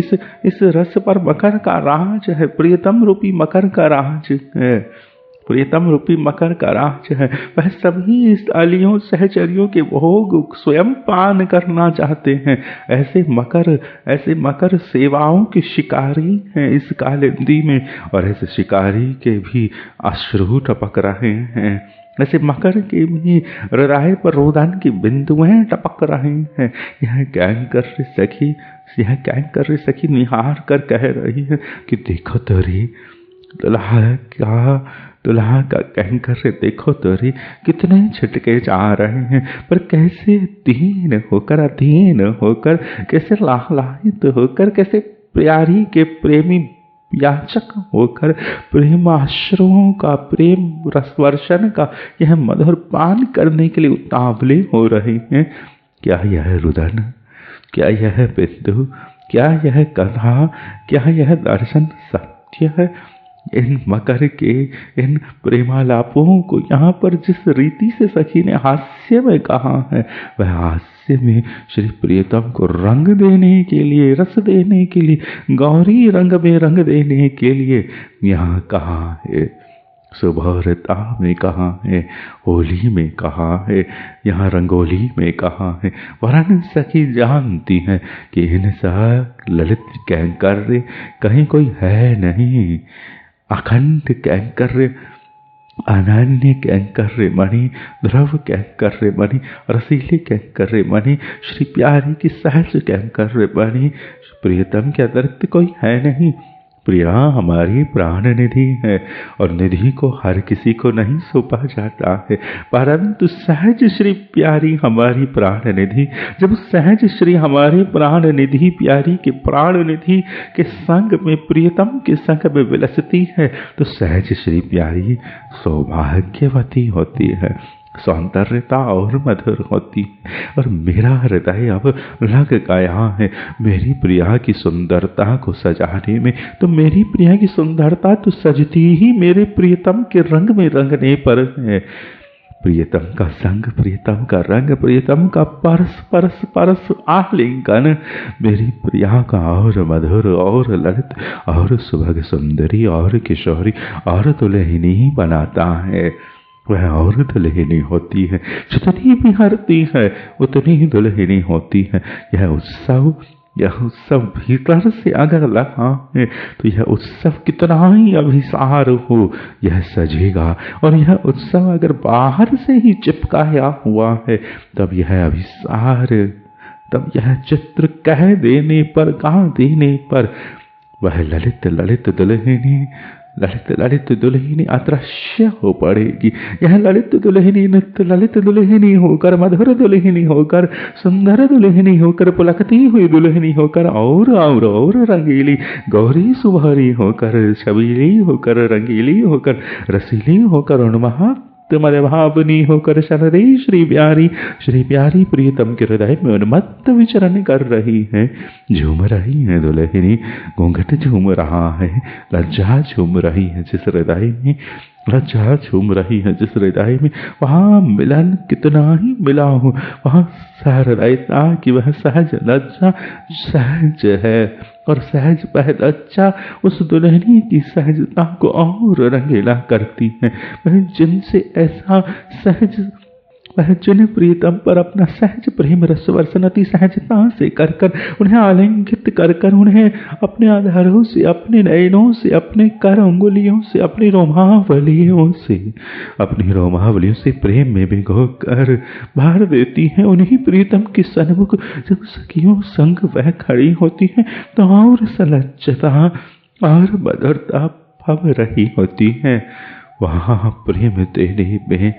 Speaker 1: इस रस पर मकर का राज है, प्रियतम रूपी मकर का राज है, प्रियतम रूपी मकर का राज है। वह सभी इस अलियों सहचरियों के भोग स्वयं पान करना चाहते हैं। ऐसे मकर सेवाओं के शिकारी हैं इस कालिंदी में, और ऐसे शिकारी के भी अश्रु टपक रहे हैं। ऐसे मकर के भी हृदय पर रोदन की बिंदुएं टपक रही हैं। यह कैंकर सखी निहार कर कह रही है कि देखो तोरी दुल्हा का कैंकर से देखो तोरी कितने छिटके जा रहे हैं, पर कैसे अधीन होकर कैसे लालायित होकर, कैसे प्यारी के प्रेमी याचक होकर प्रेमाश्रुओं का, प्रेम रसवर्षण का यह मधुर पान करने के लिए उतावले हो रहे हैं। क्या यह रुदन, क्या यह बिंदु, क्या यह कथा, क्या यह दर्शन सत्य है? इन मकर के इन प्रेमालापों को यहाँ पर जिस रीति से सखी ने हास्य में कहा है, वह हास्य में श्री प्रियतम को रंग देने के लिए, रस देने के लिए, गौरी रंग में रंग देने के लिए यहाँ कहा है। सुभरता में कहा है, होली में कहा है, यहाँ रंगोली में कहा है। वरन सखी जानती है कि इन सब ललित कैंकर कहीं कोई है नहीं। अखंड कैंकर, अनन्य कैंकर मणि, ध्रुव कैंकर मणि, रसीली कैंकर मणि, श्री प्यारी की सहज कैंकर मणि, प्रियतम के अतिरिक्त कोई है नहीं। प्रिया हमारी प्राण निधि है, और निधि को हर किसी को नहीं सौंपा जाता है, परंतु सहज श्री प्यारी हमारी प्राण निधि, जब सहज श्री हमारे प्राण निधि प्यारी के प्राण निधि के संग में, प्रियतम के संग में विलसती है, तो सहज श्री प्यारी सौभाग्यवती होती है, सौंदर्यता और मधुर होती है। और मेरा हृदय अब लग गया है मेरी प्रिया की सुंदरता को सजाने में। तो मेरी प्रिया की सुंदरता तो सजती ही मेरे प्रियतम के रंग में रंगने पर है। प्रियतम का संग, प्रियतम का रंग, प्रियतम का परस परस परस आलिंगन मेरी प्रिया का और मधुर और ललित और सुभग सुंदरी और किशोरी और दुल्हनी ही बनाता है। वह और दुल्हनी होती है, जितनी भी हरती है उतनी ही दुल्हनी होती है। यह उत्सव भीतर से अगर लगा है तो यह उत्सव कितना ही अभिसार हो, यह सजेगा। और यह उत्सव अगर बाहर से ही चिपकाया हुआ है तब यह अभिसार, तब यह चित्र कह देने पर, गा देने पर वह ललित ललित दुल्हनी, ललित ललित दुल्हनी अदृश्य हो पड़ेगी। यह ललित दुल्हनी नित्य ललित दुल्हनी होकर, मधुर दुल्हनी होकर, सुंदर दुल्हनी होकर, पुलकती हुई दुल्हनी होकर, और रंगीली गौरी सुबहरी होकर, छबीली होकर, रंगीली होकर, रसीली होकर, उन्महा मद भावनी होकर, शरदे श्री प्यारी प्रियतम के हृदय में उन्मत्त विचरण कर रही है। झूम रही है दुल्हनी, घूंघट झूम रहा है, लज्जा झूम रही है जिस हृदय में, लज्जा झूम रही है जिस हृदय में, वहाँ मिलन कितना ही मिला हूँ, वहाँ सहृदयता की वह सहज लज्जा सहज है, और सहज पह लज्जा उस दुल्हनी की सहजता को और रंगीला करती है। वह जिनसे ऐसा सहज, वह जिन प्रीतम पर अपना सहज प्रेम रस वर्षनति सहजता से कर कर, उन्हें आलिंगित कर कर, उन्हें अपने आधारों से, अपने नयनों से, अपने कर अंगुलियों से, अपनी रोमावलियों से प्रेम में भिगो कर भर देती है। उन्हीं प्रीतम की सन्मुख जब सखियों संग वह खड़ी होती है तो और सलज्जता और मधुरता फब रही होती है। वहाँ प्रेम देने में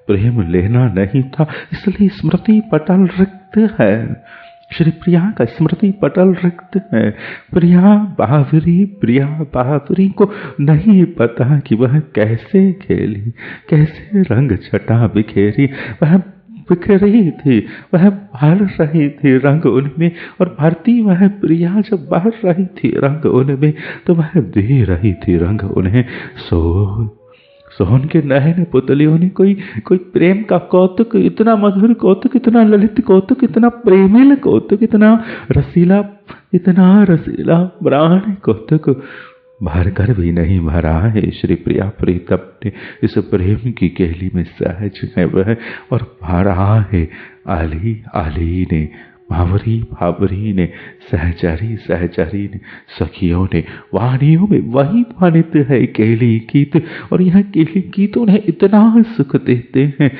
Speaker 1: प्रेम लेना नहीं था, इसलिए स्मृति पटल रिक्त है। श्री प्रिया का स्मृति पटल रिक्त है। प्रिया बावरी को नहीं पता कि वह कैसे खेली, कैसे रंग छटा बिखेरी। वह बिखरी थी, वह भर रही थी रंग उनमें, और भरती वह प्रिया जब भर रही थी रंग उनमें तो वह दे रही थी रंग उन्हें। सोहन के नयन पुतलियों ने कोई प्रेम का कौतुक, इतना मधुर कौतुक, इतना ललित कौतुक, इतना प्रेमिल कौतुक, इतना रसीला प्राण कौतुक भर कर भी नहीं भरा है। श्री प्रिया प्रीतम ने इस प्रेम की केली में सहज है वह, और भरा है आली ने, भावरी ने, सहचरी ने, सखियों ने, वाणियों में वही ध्वनित है केली गीत। और यह केली गीत उन्हें इतना सुख देते हैं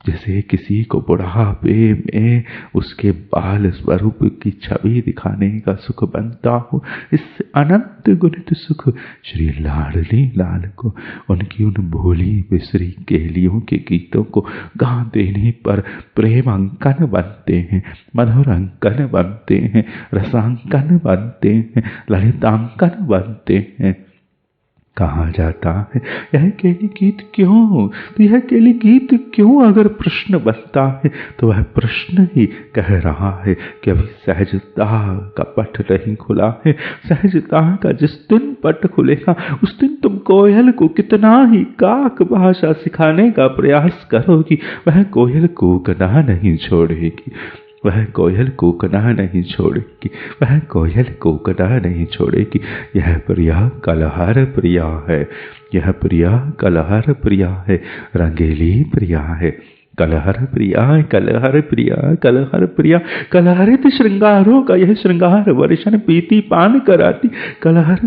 Speaker 1: जैसे किसी को बुढ़ापे में उसके बाल स्वरूप की छवि दिखाने का सुख बनता हो। इससे अनंत गुणित सुख श्री लाडली लाल को उनकी उन भोली बिसरी केलियों के गीतों को गा देने पर प्रेम अंकन बनते हैं, मधुर अंकन बनते हैं, रसांकन बनते हैं, ललितांकन बनते हैं। कहा जाता है यह केली गीत क्यों, तो यह केली गीत क्यों अगर प्रश्न बनता है तो वह प्रश्न ही कह रहा है कि अभी सहजता का पट नहीं खुला है। सहजता का जिस दिन पट खुलेगा उस दिन तुम कोयल को कितना ही काक भाषा सिखाने का प्रयास करोगी, वह कोयल कूकना नहीं छोड़ेगी, वह कोयल कूकना नहीं छोड़ेगी, वह कोयल कूकना नहीं छोड़ेगी। यह प्रिया कलहर प्रिया है, यह प्रिया कलहर प्रिया है, रंगीली प्रिया है। कलहर प्रिया, कलहर प्रिया, कलहर प्रिया, कलहरित श्रृंगारों का यह श्रृंगार वर्षण पीती पान कराती। कलहर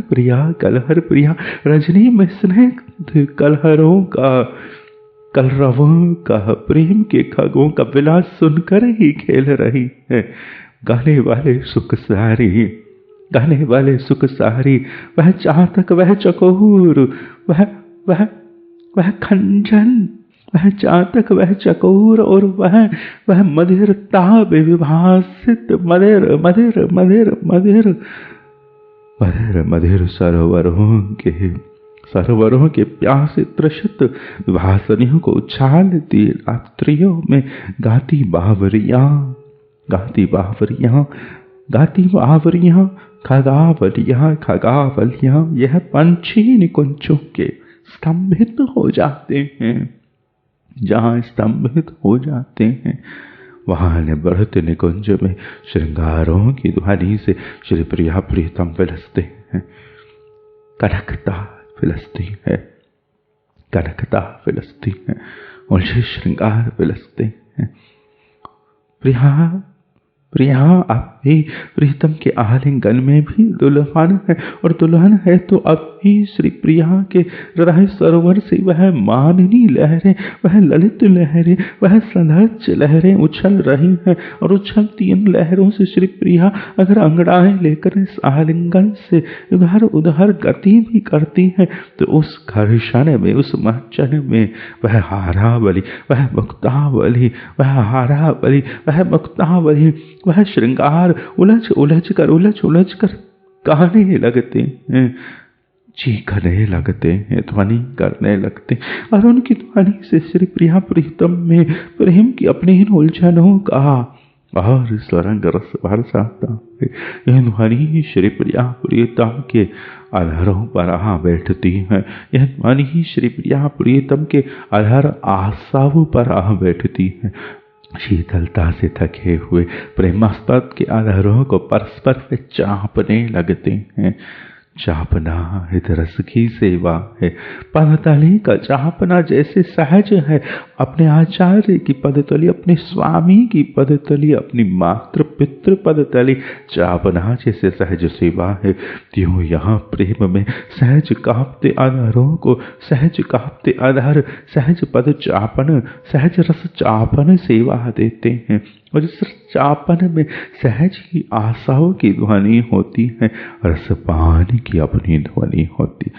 Speaker 1: प्रिया, रजनी में स्नेह कलहरों का, कलरवों का, प्रेम के खगों का विलास सुनकर ही खेल रही है। गाने वाले सुख सारी, वह चातक, वह चकोर, वह खंजन, वह चातक, वह चकोर, और वह मधिरता विभासित मधिर सरोवरों के प्यासे त्रषित भासनियों को उछालती रात्रियों में गाती बावरियां, खगावलियां, यह पंछी निकुंजों के स्तंभित हो जाते हैं। जहाँ स्तंभित हो जाते हैं वहाँ बढ़ते निकुंज में श्रृंगारों की ध्वनि से श्री प्रिया प्रीतम विलसते हैं। कनकता विलसती है, उनसे श्रृंगार विलसते हैं। प्रिया आप भी प्रीतम के आलिंगन में भी दुल्हन है, और दुल्हन है तो अब भी श्री प्रिया के हृदय सरोवर से वह माननी लहरें, वह ललित लहरें, वह सलज लहरें उछल रही हैं। और उछलती इन लहरों से श्री प्रिया अगर अंगड़ाएं लेकर इस आलिंगन से इधर उधर गति भी करती है तो उस घर्षण में, उस मर्चन में वह हारावली, वह मुक्तावली, वह हारावली, वह मुक्तावली, वह श्रृंगार उलझ उलझ कर गाने लगते हैं, चीखने लगते हैं, ध्वनि करने लगते, और उनकी ध्वनि से श्री प्रिया प्रीतम में प्रेम की अपनी इन उलझनों का और स्वरंग रस बरसाता है। यह ध्वनि श्री प्रिया प्रीतम के अधरों पर आ बैठती है, यह ध्वनि श्री प्रिया प्रीतम के अधर आशाओं पर आ बैठती है। शीतलता से थके हुए प्रेमास्पद के अधरों को परस्पर पे चापने लगते हैं। चापना हितरस की सेवा है, पदतली का चापना जैसे सहज है, अपने आचार्य की पदतली, अपने स्वामी की पदतली, अपनी मातृ पितृ पदतली चापना जैसे सहज सेवा है, त्यों यहाँ प्रेम में सहज कांपते आधारों को सहज कांपते आधार सहज पद चापन, सहज रस चापन सेवा देते हैं। और इस चापन में सहज ही आशाओं की ध्वनि होती है, रसपान की अपनी ध्वनि होती,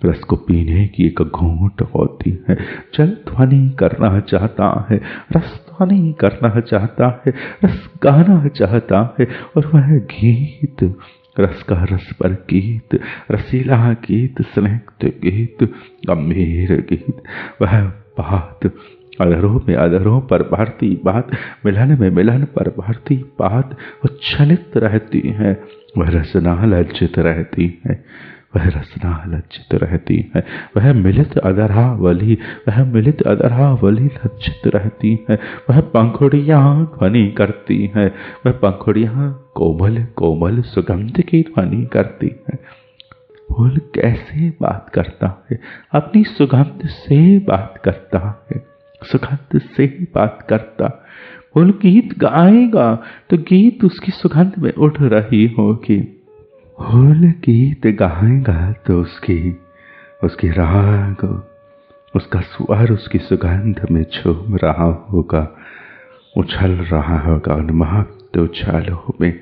Speaker 1: रस को पीने की एक घूंट होती है। जल ध्वनि करना चाहता है, रस ध्वनि करना चाहता है, रस गाना चाहता है, और वह गीत रस का रस पर गीत, रसीला गीत, स्निग्ध गीत, गंभीर गीत, वह बात अधरों में अधरों पर बढ़ती बात, मिलन में मिलन पर बढ़ती बात उच्छलित रहती है। वह रसना लज्जित रहती है, वह रसना लज्जित रहती है, वह मिलित अधरावली, वह मिलित अधरावली लज्जित रहती है। वह पंखुड़ियाँ ध्वनि करती है, वह पंखुड़ियाँ कोमल कोमल सुगंध की ध्वनि करती है। फूल कैसे बात करता है, अपनी सुगंध से बात करता है, सुगंध से बात करता। फूल गीत गाएगा तो गीत उसकी सुगंध में उठ रही होगी, फूल गीत गाएगा तो उसकी राग, उसका स्वर उसकी सुगंध में झूम रहा होगा, उछल रहा होगा उन्मत्त उछालों में,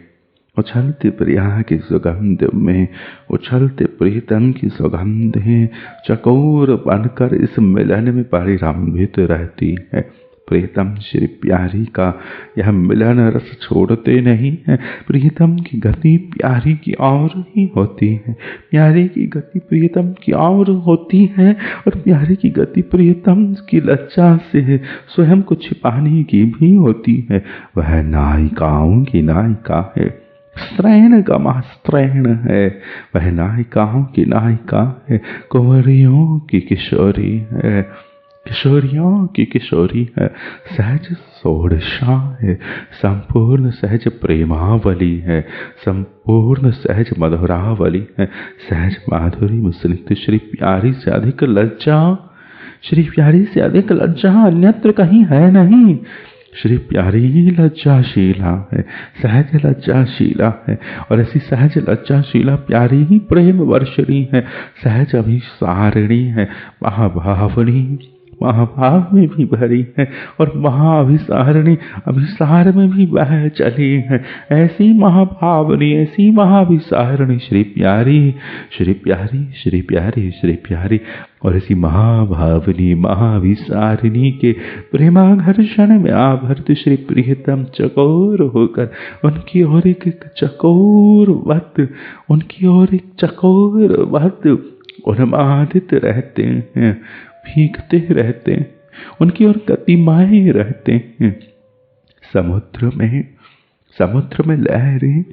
Speaker 1: उछलते प्रिया की सुगंध में, उछलते प्रीतम की सुगंधें चकोर बनकर इस मिलन में परिरंभित रहती है। प्रीतम श्री प्यारी का यह मिलन रस छोड़ते नहीं है। प्रीतम की गति प्यारी की और ही होती है, प्यारी की गति प्रीतम की और होती है, और प्यारी की गति प्रीतम की लज्जा से स्वयं को छिपाने की भी होती है। वह नायिकाओं की नायिका है, स्त्रैण गमा स्त्रैण है, वह नायिकाओं की नायिका है, कुंवरियों की किशोरी है, किशोरियों की किशोरी है, सहज षोडशा है, संपूर्ण सहज प्रेमावली है, संपूर्ण सहज मधुरावली है, सहज माधुरी मुस्लित श्री प्यारी से अधिक लज्जा, श्री प्यारी से अधिक लज्जा अन्यत्र कहीं है नहीं। श्री प्यारी ही लज्जाशीला है, सहज लज्जाशीला है, और ऐसी सहज लज्जाशीला प्यारी ही प्रेम वर्षणी है, सहज अभिसारिणी है, महाभावनी, महाभाव में भी भरी है, और महाअभिसारिणी अभिसार में भी बह चली है। ऐसी महाभावनी, ऐसी महाअभिसारिणी श्री प्यारी, श्री प्यारी, श्री प्यारी, श्री प्यारी। और ऐसी महाभावनी महाविसारिणी के प्रेमाघर्षण में आभर्त श्री प्रियतम चकोर होकर उनकी ओर एक चकोर वत, उनकी ओर एक चकोर वत उन्मादित रहते हैं, भीगते रहते हैं, उनकी ओर गतिमाए रहते हैं। समुद्र में लहरें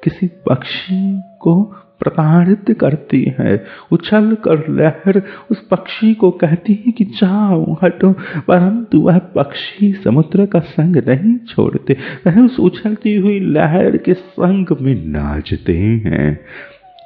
Speaker 1: किसी पक्षी को प्रताड़ित करती है, उछल कर लहर उस पक्षी को कहती है कि जाओ हटो, परंतु वह पक्षी समुद्र का संग नहीं छोड़ते, वह उस उछलती हुई लहर के संग में नाचते हैं,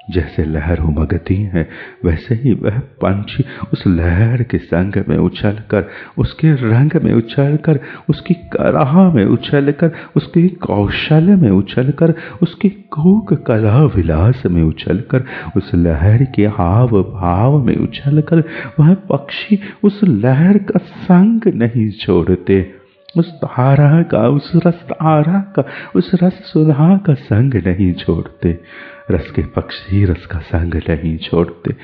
Speaker 1: जैसे लहर उमगती है वैसे ही वह पंछी उस लहर के संग में उछलकर, उसके रंग में उछलकर, उसकी कराह में उछलकर, उसके कौशल में उछलकर, उसके कूक कला विलास में उछलकर, उस लहर के हाव भाव में उछलकर वह पक्षी उस लहर का संग नहीं छोड़ते, उस धारा का, उस रस धारा का, उस रस सुधा का संग नहीं छोड़ते। रस के पक्षी रस का संग नहीं छोड़ते,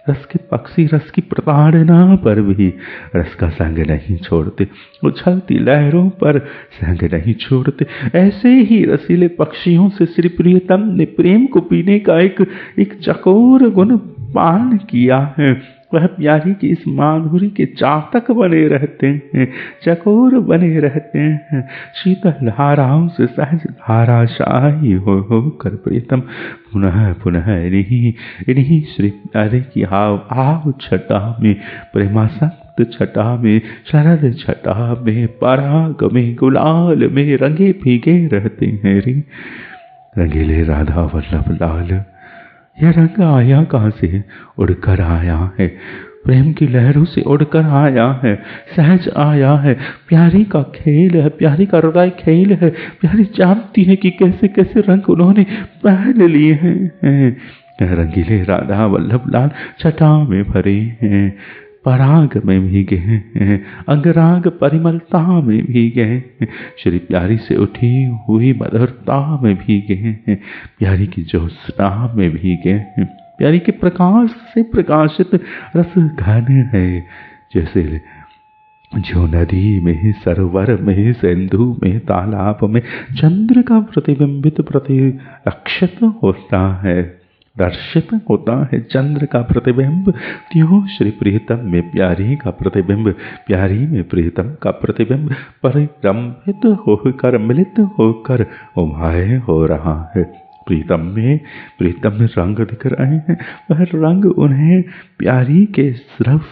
Speaker 1: रस के पक्षी रस की प्रताड़ना पर भी रस का संग नहीं छोड़ते, उछलती लहरों पर संग नहीं छोड़ते। ऐसे ही रसीले पक्षियों से श्री प्रियतम ने प्रेम को पीने का एक चकोर गुण पान किया है। वह प्यारी की इस माधुरी के चातक बने रहते हैं, चकोर बने रहते हैं। शीतल धाराओं से सहज धाराशाही होकर प्रीतम पुनः पुनः इन्हीं श्री प्यारे की आव छटा में, प्रेमासक्त छटा में, शरद छटा में, पराग में, गुलाल में रंगे भीगे रहते हैं रे रंगीले राधा वल्लभ लाल। यह रंग आया कहाँ से? उड़कर आया है, प्रेम की लहरों से उड़कर आया है, सहज आया है। प्यारी का खेल है, प्यारी का हृदय खेल है। प्यारी जानती है कि कैसे कैसे रंग उन्होंने पहन लिए हैं। रंगीले राधा वल्लभ लाल छटा में भरे हैं, पराग में भीगे हैं, अंगराग परिमलता में भीगे हैं, श्री प्यारी से उठी हुई मधुरता में भीगे हैं, प्यारी की ज्योत्सना में भीगे हैं, प्यारी के प्रकाश से प्रकाशित रस घन है। जैसे जो नदी में, सरोवर में, सिंधु में, तालाब में चंद्र का प्रतिबिंबित प्रतिरक्षित होता है, दर्शित होता है चंद्र का प्रतिबिंब, त्यों श्री प्रीतम में प्यारी का प्रतिबिंब, प्यारी में प्रीतम का प्रतिबिंब परिरंभित होकर, मिलित होकर उभाए हो रहा है। प्रीतम में रंग दिख रहे हैं, वह रंग उन्हें प्यारी के रस,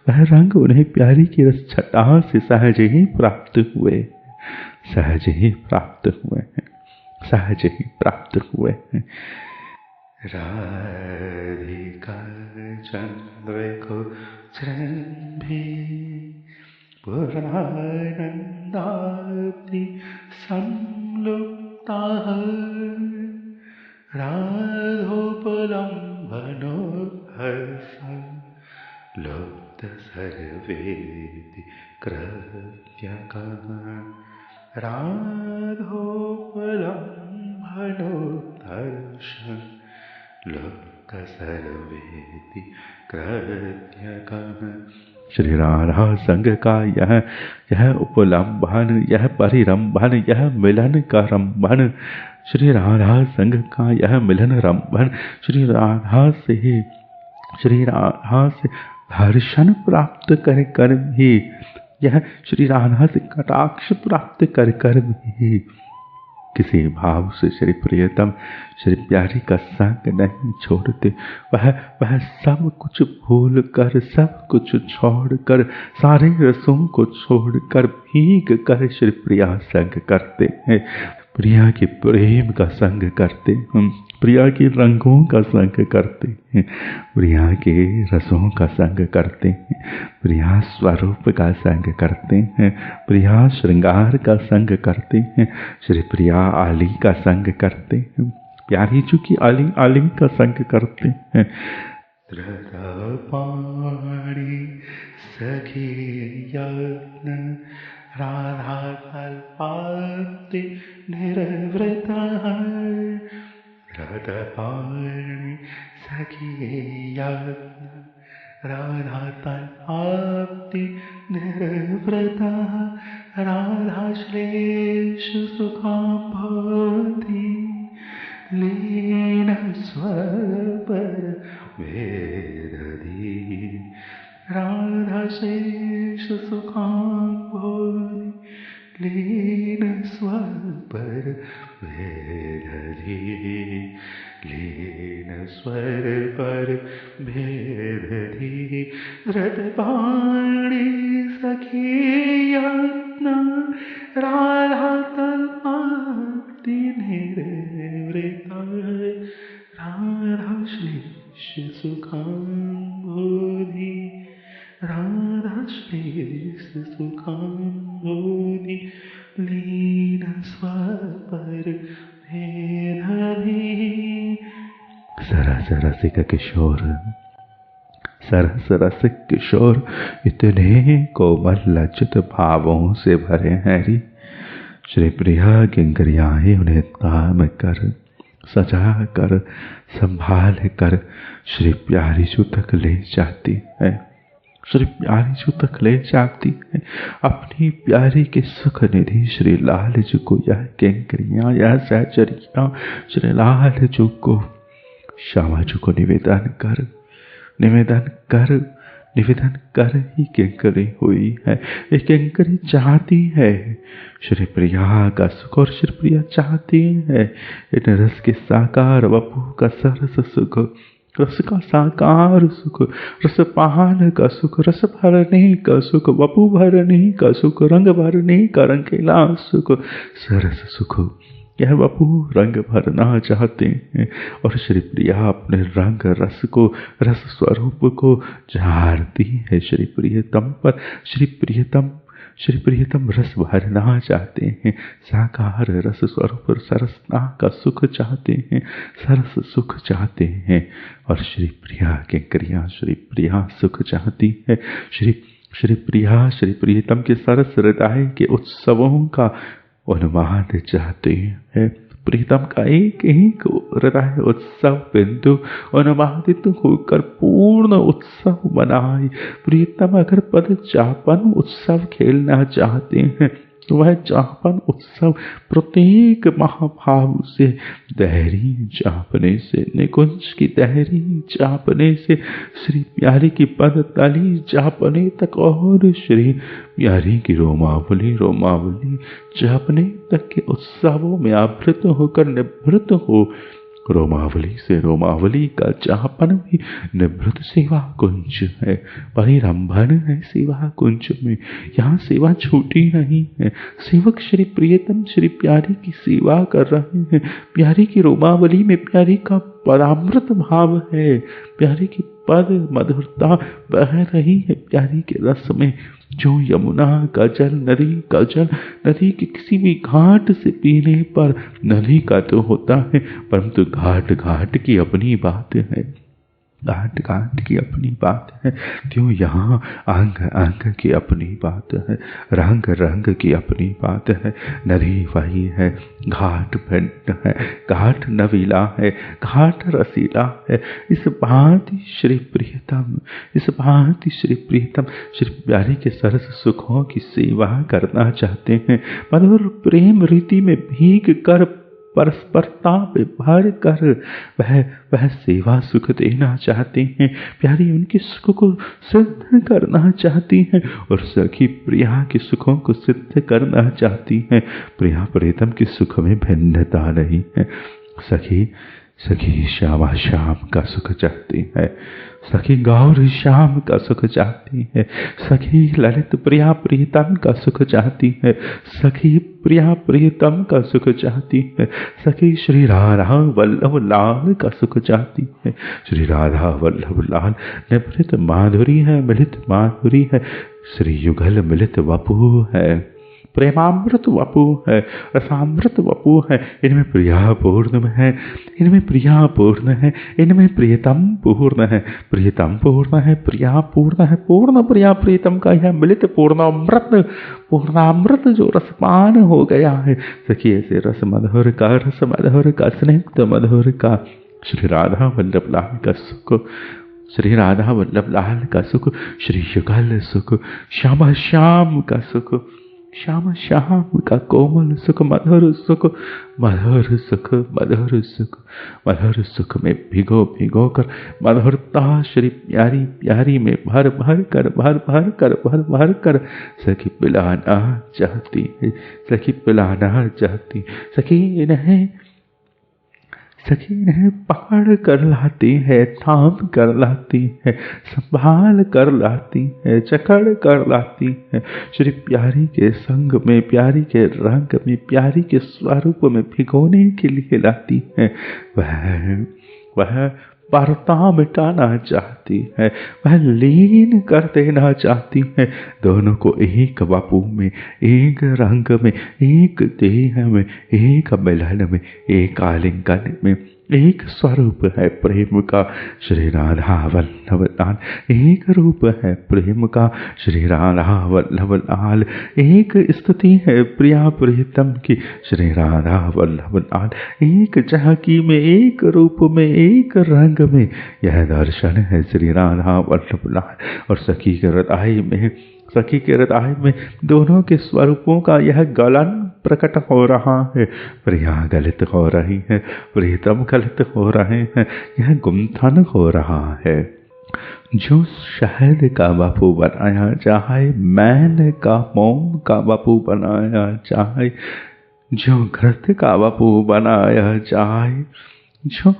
Speaker 1: वह रंग उन्हें प्यारी की रस छटा से सहज ही प्राप्त हुए, सहज ही प्राप्त हुए हैं, सहज ही प्राप्त हुए हैं। राधिका चंद्र को चरंभी पुरानंदाब्धि संलुप्ता राधोपलंबनो हर्षं लुप्त सर्वेति कृत्यकः राधोपलंबनो हर्षं लोक सर्वेति कृत्यकः। श्री राधा संग का यह उपलंबन, यह परिरंभन, यह मिलन का रंभन, श्री राधा संग का यह मिलन रंभन, श्री राधा से दर्शन प्राप्त कर कर भी, यह श्री राधा से कटाक्ष प्राप्त कर कर भी किसी भाव से श्री प्रियतम श्री प्यारी का संग नहीं छोड़ते। वह सब कुछ भूल कर, सब कुछ छोड़कर, सारे रसों को छोड़कर भीग कर श्री प्रिया संग करते हैं, प्रिया के प्रेम का संग करते हैं, प्रिया के रंगों का संग करते हैं, प्रिया के रसों का संग करते हैं, प्रिया स्वरूप का संग करते हैं, प्रिया श्रृंगार का संग करते हैं, श्री प्रिया आली का संग करते हैं, प्यारी जी की आली का संग करते हैं। पाणी सखी यत्न राधा कल्पाति निर्वृता रतपाणि सखी यत्न राधा कल्पाति निर्वृता राधा श्लेषु सुखां भवति लीन स्वपर वेदधी राधा श्लेषु सुखां भवति लीन स्वपर भेदधी लीन स्वर पर भेदधी रतपाणि सखी यत्न राधा कल्पाति निर्वृता राधा श्री सुखाम्बोधि, राधा श्री सुखाम्बोधि, लीन स्वपर भेदभी। सरस रसिक किशोर, सरस रसिक किशोर, इतने कोमल लज्जित भावों से भरे हैं री। श्री प्रिया किंकरियाएं उन्हें ताम कर, सजा कर, संभाल कर श्री प्यारी जू तक ले जाती है। श्री प्यारी जू तक ले जाती है अपनी प्यारी के सुख निधि श्री लाल जी को। यह किंकरियां, यह सहचरियां श्री लाल जी को, श्यामा जी को निवेदन कर, निवेदन कर, निवेदन कर ही किंकरी हुई है। ये किंकरी चाहती है श्री प्रिया का सुख, और श्री प्रिया चाहती है इन रस के साकार वपु का सरस सुख, रस का साकार सुख, रस पान का सुख, रस भरने का सुख, वपु भरने का सुख, रंग भरने का रंगीला सुख, सरस सुख। यह वपु रंग भरना चाहते हैं और श्री प्रिया अपने रंग रस को, रस स्वरूप को झाड़ती है श्री प्रियतम पर। श्री प्रियतम रस भरना चाहते हैं, साकार रस स्वरूप सरसता का सुख चाहते हैं, सरस सुख चाहते हैं। और श्री प्रिया किंकरियां श्री प्रिया सुख चाहती है। श्री प्रियतम के सरस हृदय के उत्सवों का उन्माद चाहते हैं। प्रीतम का एक एक हृदय उत्सव बिंदु उन्मादित होकर पूर्ण उत्सव बनाए। प्रीतम अगर पद चापन उत्सव खेलना चाहते हैं तो वह चापन उत्सव प्रत्येक महाभाव से, दहरी चापने से, निकुंज की दहरी चापने से श्री प्यारी की पद तली चापने तक, और श्री प्यारी की रोमावली चापने तक के उत्सवों में आवृत होकर निवृत्त हो। रोमावली से रोमावली का चापन भी निवृत्त सेवा कुंज है, परिरंभन है सेवा कुंज में। यहाँ सेवा छूटी नहीं है। सेवक श्री प्रियतम श्री प्यारी की सेवा कर रहे हैं। प्यारी की रोमावली में प्यारी का परामृत भाव है, प्यारी की पद मधुरता बह रही है प्यारी के रस में। जो यमुना का जल, नदी के किसी भी घाट से पीने पर, नदी का तो होता है परंतु घाट घाट की अपनी बात है, घाट घाट की अपनी बात है। क्यों यहाँ अंग अंग की अपनी बात है, रंग रंग की अपनी बात है। नदी वही है, घाट भिन्न है, घाट नवीला है, घाट रसीला है। इस भांति श्री प्रियतम श्री प्यारी के सरस सुखों की सेवा करना चाहते हैं। मधुर प्रेम रीति में भीग कर, परस्परता पे भर कर वह सेवा सुख देना चाहते हैं। प्यारी उनके सुख को सिद्ध करना चाहती हैं और सखी प्रिया के सुखों को सिद्ध करना चाहती हैं। प्रिया प्रीतम के सुख में भिन्नता नहीं है। सखी श्यामा श्याम का सुख चाहती है, सखी गौर श्याम का सुख चाहती है, सखी ललित प्रिया प्रीतम का सुख चाहती है, सखी प्रिया प्रीतम का सुख चाहती है, सखी श्री राधा वल्लभ लाल का सुख चाहती है। श्री राधा वल्लभ लाल निभृत माधुरी है, मिलित माधुरी है, श्री युगल मिलित वपु है, प्रेमामृत वपु है, रसामृत वपु है। इनमें प्रिया पूर्ण है, इनमें प्रिया पूर्ण है, इनमें प्रियतम पूर्ण है, प्रियतम पूर्ण है, प्रिया पूर्ण है। पूर्ण प्रिया प्रीतम का यह मिलित पूर्णामृत जो रसपान हो गया है। सखी ऐसे रस मधुर का स्निग्ध मधुर का श्री राधा वल्लभ लाल का सुख, श्री राधा वल्लभ लाल का सुख, श्री युगल सुख, श्यामा श्याम का सुख, श्याम श्याम का कोमल सुख, मधुर सुख में भिगो कर मधुरता श्री प्यारी में भर कर सखी पिलाना चाहती है, सखी इन्हें पकड़ कर लाती है, थाम कर लाती है, संभाल कर लाती है, जकड़ कर लाती है। श्री प्यारी के संग में, प्यारी के रंग में, प्यारी के स्वरूप में भिगोने के लिए लाती है। वह पर्दा मिटाना चाहती है, वह लीन कर देना चाहती है दोनों को एक बापू में, एक रंग में, एक देह में, एक मिलन में, एक आलिंगन में। एक स्वरूप है प्रेम का श्री राधा वल्लभ लाल, एक रूप है प्रेम का श्री राधा वल्लभ लाल, एक स्तुति है प्रिया प्रीतम की श्री राधा वल्लभ लाल, एक झांकी में, एक रूप में, एक रंग में यह दर्शन है श्री राधा वल्लभ लाल। और सखी के हृदय में दोनों के स्वरूपों का यह गलन प्रकट हो रहा है। प्रिया गलित हो रही है, प्रीतम गलित हो रहे हैं, यह गुंथन हो रहा है। जो शहद का बापू बनाया चाहे, मैन का मोम का बापू बनाया चाहे, जो घृत का बापू बनाया चाहे, जो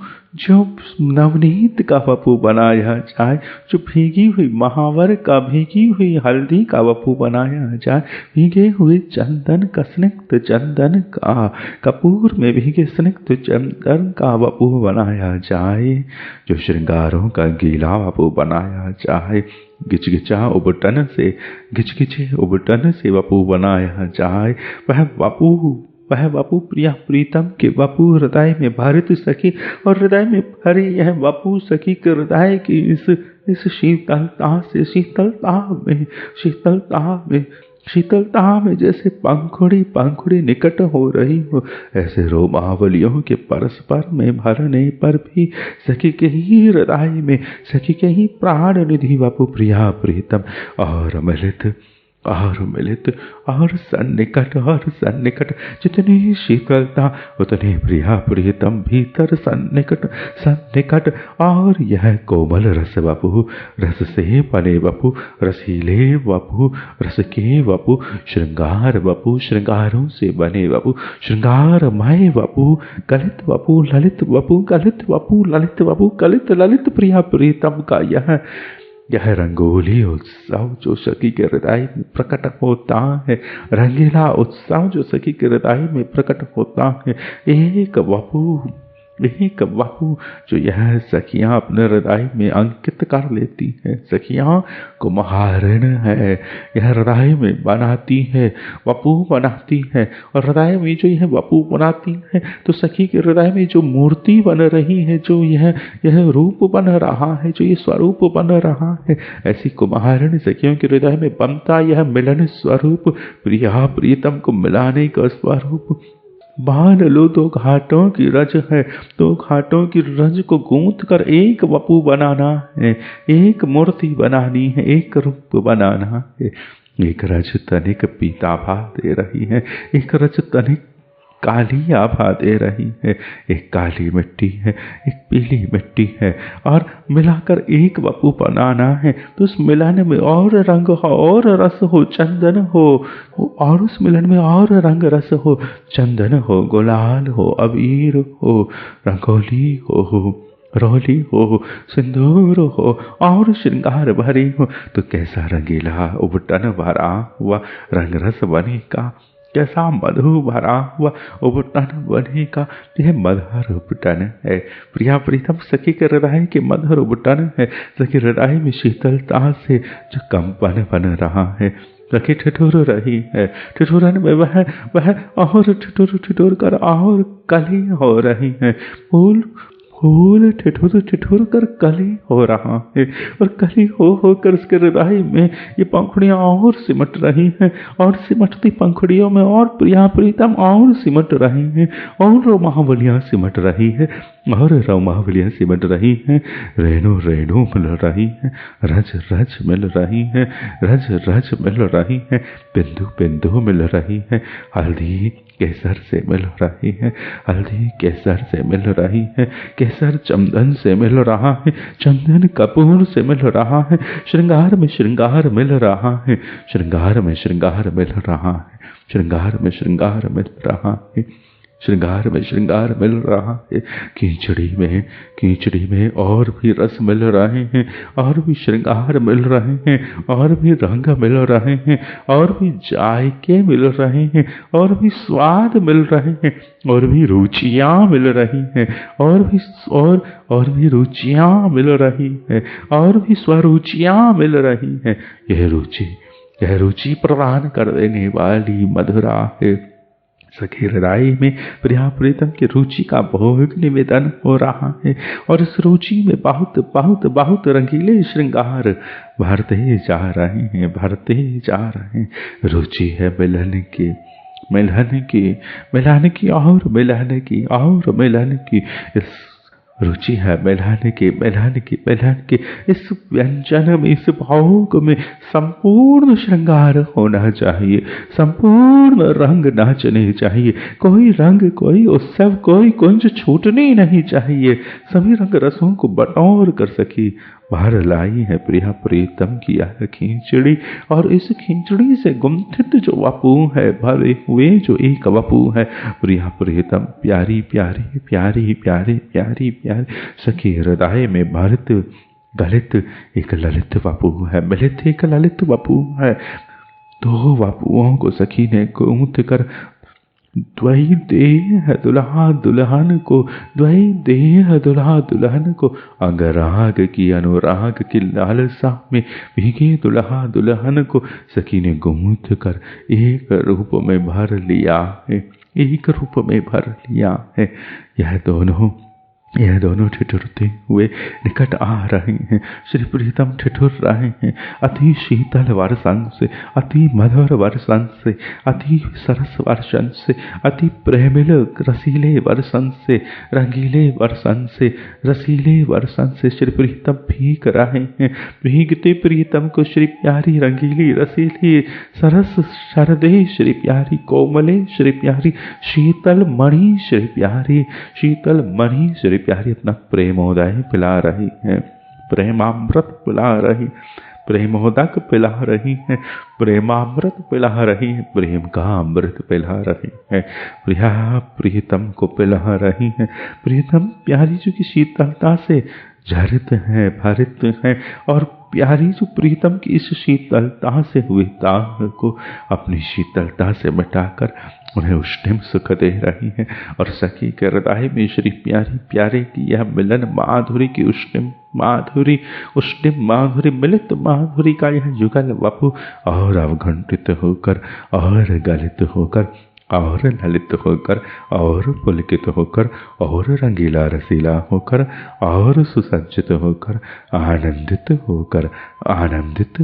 Speaker 1: नवनीत का बापू बनाया जाए, जो भीगी हुई महावर का, भीगी हुई हल्दी का बापू बनाया जाए, भीगे हुए चंदन का, स्निग्ध चंदन का, कपूर में भीगे स्निग्ध चंदन का बापू बनाया जाए, जो श्रृंगारों का गीला बापू बनाया जाए, गिचगिचे उबटन से बापू बनाया जाए, वह बापू प्रिया प्रीतम के बापू हृदय में भरित सखी, और हृदय में भरे यह बापू सखी के हृदय की इस शीतलता में जैसे पंखुड़ी निकट हो रही हो, ऐसे रोमावलियों के परस्पर में भरने पर भी सखी के ही हृदय में, सखी के ही प्राण निधि बापू प्रिया प्रीतम और मिलित और सन्निकट, जितनी शीतलता उतनी प्रिया प्रीतम भीतर सन्निकट। और यह कोमल रस बापू, रस से बने बापू, रसीले बापू, रस के बापू, श्रृंगार बापू, श्रृंगारों से बने बापू, श्रृंगारमय बापू, गलित बापू, ललित बापू, गलित बापू, ललित बापू, गलित ललित प्रिया प्रीतम का यह रंगोली उत्सव जो सखी के हृदय में प्रकट होता है, रंगीला उत्सव जो सखी के हृदय में प्रकट होता है, एक बापू जो यह सखियां अपने हृदय में अंकित कर लेती हैं, सखियां को महारण है, यह हृदय में बनाती है, बापू बनाती है। और हृदय में जो यह बापू बनाती है, तो सखी के हृदय में जो मूर्ति बन रही है, जो यह रूप बन रहा है, जो ये स्वरूप बन रहा है, ऐसी कुमारण सखियों के हृदय में बनता यह मिलन स्वरूप, प्रिया प्रीतम को मिलाने का स्वरूप। मान लो दो घाटों की रज है, दो घाटों की रज को गूंथ कर एक बापू बनाना है, एक मूर्ति बनानी है, एक रूप बनाना है। एक रज तनिक पीता भाव दे रही है, एक रज तनिक काली आभा दे रही है, एक काली मिट्टी है, एक पीली मिट्टी है, और मिलाकर एक बापू बनाना है। तो उस मिलन में और रंग हो और रस हो, चंदन हो, और उस मिलन में और रंग रस हो, चंदन हो, गुलाल हो, अबीर हो, रंगोली हो, रोली हो, सिंदूर हो, और श्रृंगार भरी हो, तो कैसा रंगीला उबटन भरा हुआ रंग रस बनेगा, कैसा मधु भरा हुआ उबटन बनेगा। यह मधुर उबटन है, प्रिया प्रीतम सखी के हृदय के मधुर उबटन है। सखी हृदय में शीतलता से जो कंपन बन रहा है, सखी ठिठुर रही है, ठिठुरन में वह और ठिठुर कर और कली हो रही है, फूल ठिठुर कर कली हो रहा है, और कली हो कर उसके हृदय में ये पंखुड़ियां और सिमट रही हैं, और सिमटती पंखुड़ियों में और प्रिया प्रीतम और सिमट रही हैं, और रोमावलियां सिमट रही है, और रोमावलियां सिमट रही हैं, रेणु रेणु मिल रही है, रज रज मिल रही है, रज रज मिल रही है, बिंदु बिंदु मिल रही है, हल्दी केसर से मिल रही है, हल्दी केसर से मिल रही है, केसर चंदन से मिल रहा है, चंदन कपूर से मिल रहा है, श्रृंगार में श्रृंगार मिल रहा है, श्रृंगार में श्रृंगार मिल रहा है, श्रृंगार में श्रृंगार मिल रहा है। श्रृंगार में श्रृंगार मिल रहा है, कीचड़ी में और भी रस मिल रहे हैं, और भी श्रृंगार मिल रहे हैं, और भी रंग मिल रहे हैं, और भी जायके मिल रहे हैं, और भी स्वाद मिल रहे हैं, और भी रुचियाँ मिल रही हैं, और भी रुचियाँ मिल रही हैं, और भी स्वरुचियाँ मिल रही हैं। यह रुचि प्रदान कर देने वाली मधुरा है। सखी हृदय में प्रिया प्रीतम की रुचि का भोग निवेदन हो रहा है, और इस रुचि में बहुत बहुत बहुत रंगीले श्रृंगार भरते जा रहे हैं, भरते जा रहे हैं। रुचि है मिलन की और मिलन की, इस रुचि है मिलन की इस व्यंजन में, इस भोग में संपूर्ण श्रृंगार होना चाहिए, संपूर्ण रंग नाचने चाहिए, कोई रंग, कोई उत्सव, कोई कुंज छूटनी नहीं चाहिए। सभी रंग रसों को बटोर कर सकी बाहर लाई है प्रिया प्रीतम की यह खींचड़ी, और इस खींचड़ी से गुंथित जो वपू है, भरे हुए जो एक वपू है, प्रिया प्रीतम प्यारी प्यारी प्यारी प्यारी प्यारी प्यारी सखी हृदय में भरत गलित एक ललित वपू है, मिलित एक ललित वपू है। दो वपुओं को सखी ने गूंथ कर द्वै देह दुल्हा दुल्हन को, द्वै देह दुल्हा दुल्हन को, अंगराग की अनुराग की लालसा में भीगे दुल्हा दुल्हन को सखी ने गूंथ कर एक रूप में भर लिया है, एक रूप में भर लिया है। यह दोनों ठिठुरते हुए निकट आ रहे हैं। श्री प्रीतम ठिठुर रहे हैं, अति शीतल वर्षण से, अति मधुर वर्षण से, अति सरस वर्षण से, अति प्रेमिल रसीले वर्षण से, रंगीले वर्षण से, रसीले वर्षण से श्री प्रीतम भीग रहे हैं। भीगते प्रीतम को श्री प्यारी रंगीली रसीली सरस शरदे श्री प्यारी, कोमले श्री प्यारी, शीतल मणि श्री प्यारी, शीतल मणि श्री प्यारी अपना प्रेमोदय पिला रही है, प्रेमामृत पिला रही, प्रेमोदक पिला रही है, प्रेमामृत पिला रही है, प्रेम का अमृत पिला रही है, प्रिया प्रीतम को पिला रही है। प्रीतम प्यारी जो की शीतलता से झरित है, भरित है, और प्यारी जो प्रीतम की इस शीतलता से हुए दाग को अपनी शीतलता से मिटाकर उन्हें उष्णिम सुख दे रही है। और सखी के हृदय में श्री प्यारी प्यारे की यह मिलन माधुरी की उष्णिम माधुरी मिलित माधुरी का यह युगल वपु और अवघंटित होकर और गलित होकर और ललित होकर और पुलकित होकर और रंगीला रसीला होकर और सुसज्जित होकर आनंदित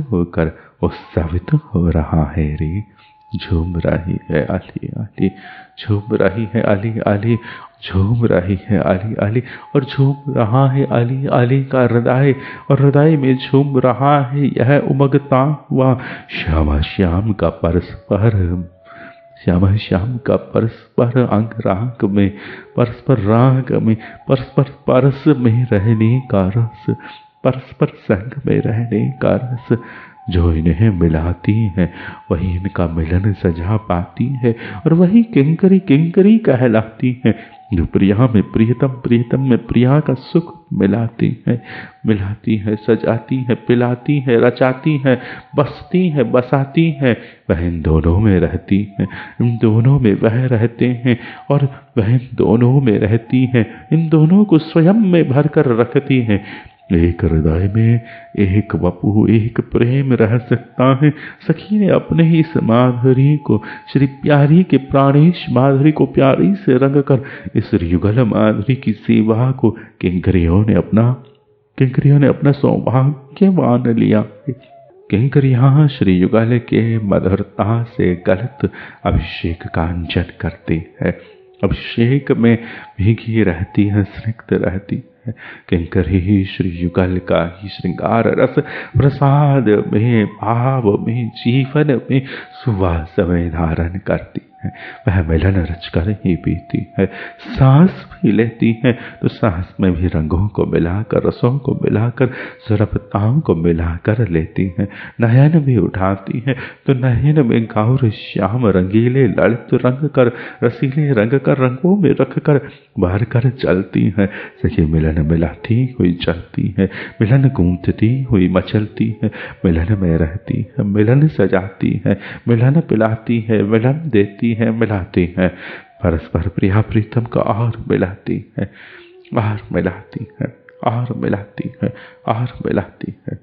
Speaker 1: होकर उत्सवित हो रहा है रे। झूम रही है आली आली, झूम रही है आली आली, झूम रही है आली आली, और झूम रहा है आली आली का हृदय, और हृदय में झूम रहा है यह उमगता हुआ श्यामा श्याम का परस्पर, श्यामा श्याम का परस्पर अंग राग में, परस्पर राग में, परस्पर परस में रहने का रस, परस्पर संग में रहने का रस जो इन्हें मिलाती है, वही इनका मिलन सजा पाती है, और वही किंकरी किंकरी कहलाती है जो प्रिया में प्रियतम, प्रियतम में प्रिया का सुख मिलाती है, सजाती है, पिलाती है, रचाती है, बसती है, बसाती है। वह इन दोनों में रहती है, इन दोनों में वह रहते हैं, और वह इन दोनों में रहती है, इन दोनों को स्वयं में भर कर रखती है। एक हृदय में एक वपु, एक प्रेम रह सकता है। सखी ने अपने ही इस माधुरी को, श्री प्यारी के प्राणेश माधुरी को प्यारी से रंग कर इस युगल माधुरी की सेवा को किंकरियों ने अपना सौभाग्य मान लिया। किंकरियां श्री युगल के मधुरता से गलत अभिषेक का अंजन करती है, अभिषेक में भीगी रहती है, स्निग्ध रहती है। किंकरी श्री युगल का ही श्रृंगार रस प्रसाद में, भाव में, जीवन में सुवास में धारण करती है, वह मिलन रच कर ही पीती है। सांस भी लेती है तो सांस में भी रंगों को मिलाकर, रसों को मिलाकर, सुरभताओं को मिलाकर लेती है। नयन भी उठाती है तो नयन में गौर श्याम रंगीले ललित रंग कर, रसीले रंग कर, रंगों में रख कर भर कर चलती है। सखी मिलन मिलाती हुई चलती है, मिलन गूंथती हुई मचलती है, मिलन में रहती है, मिलन सजाती है, मिलन पिलाती है, मिलन देती है, मिलाती है, परस्पर प्रिया प्रीतम का और मिलाती है, और मिलाती है, और मिलाती है, और मिलाती है।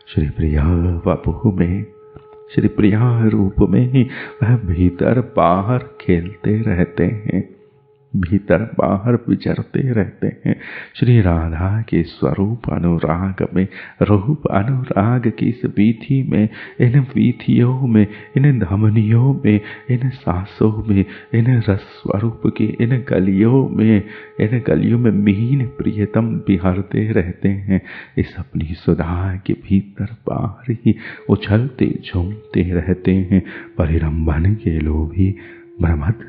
Speaker 1: श्री प्रिया वपु में, श्री प्रिया रूप में ही वह भीतर बाहर खेलते रहते हैं, भीतर बाहर विचरते रहते हैं। श्री राधा के स्वरूप अनुराग में, रूप अनुराग की इस वीथी में, इन वीथियों में, इन धमनियों में, इन सांसों में, इन रस स्वरूप के इन गलियों में मीन प्रियतम बिहारते रहते हैं। इस अपनी सुधा के भीतर बाहर ही उछलते झूमते रहते हैं। परिरंभन के लोभी भ्रमत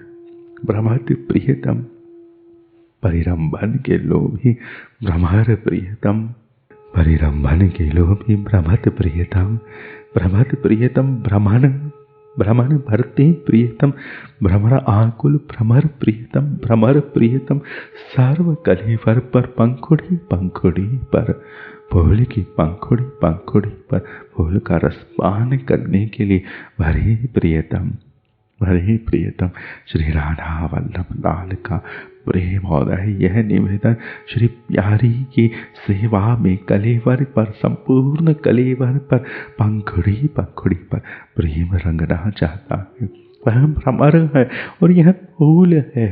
Speaker 1: प्रियतम, परिरंभन के लोभी भ्रमर प्रियतम, परिरंभन के लोभी भ्रमत प्रियतम, भ्रमत प्रियतम, भ्रमण भरते प्रियतम, भ्रमर आकुल भ्रमर प्रियतम, भ्रमर प्रियतम, सर्व कलेवर पर पंखुड़ी पंखुड़ी पर, फूल की पंखुड़ी पंखुड़ी पर फूल का रसपान करने के लिए भरे प्रियतम, भरे प्रियतम। श्री राधा वल्लभ लाल का प्रेम और यह निवेदन श्री प्यारी की सेवा में कलेवर पर, संपूर्ण कलेवर पर, पंखुड़ी पंखुड़ी पर प्रेम रंगना चाहता है। वह भ्रमर है और यह फूल है।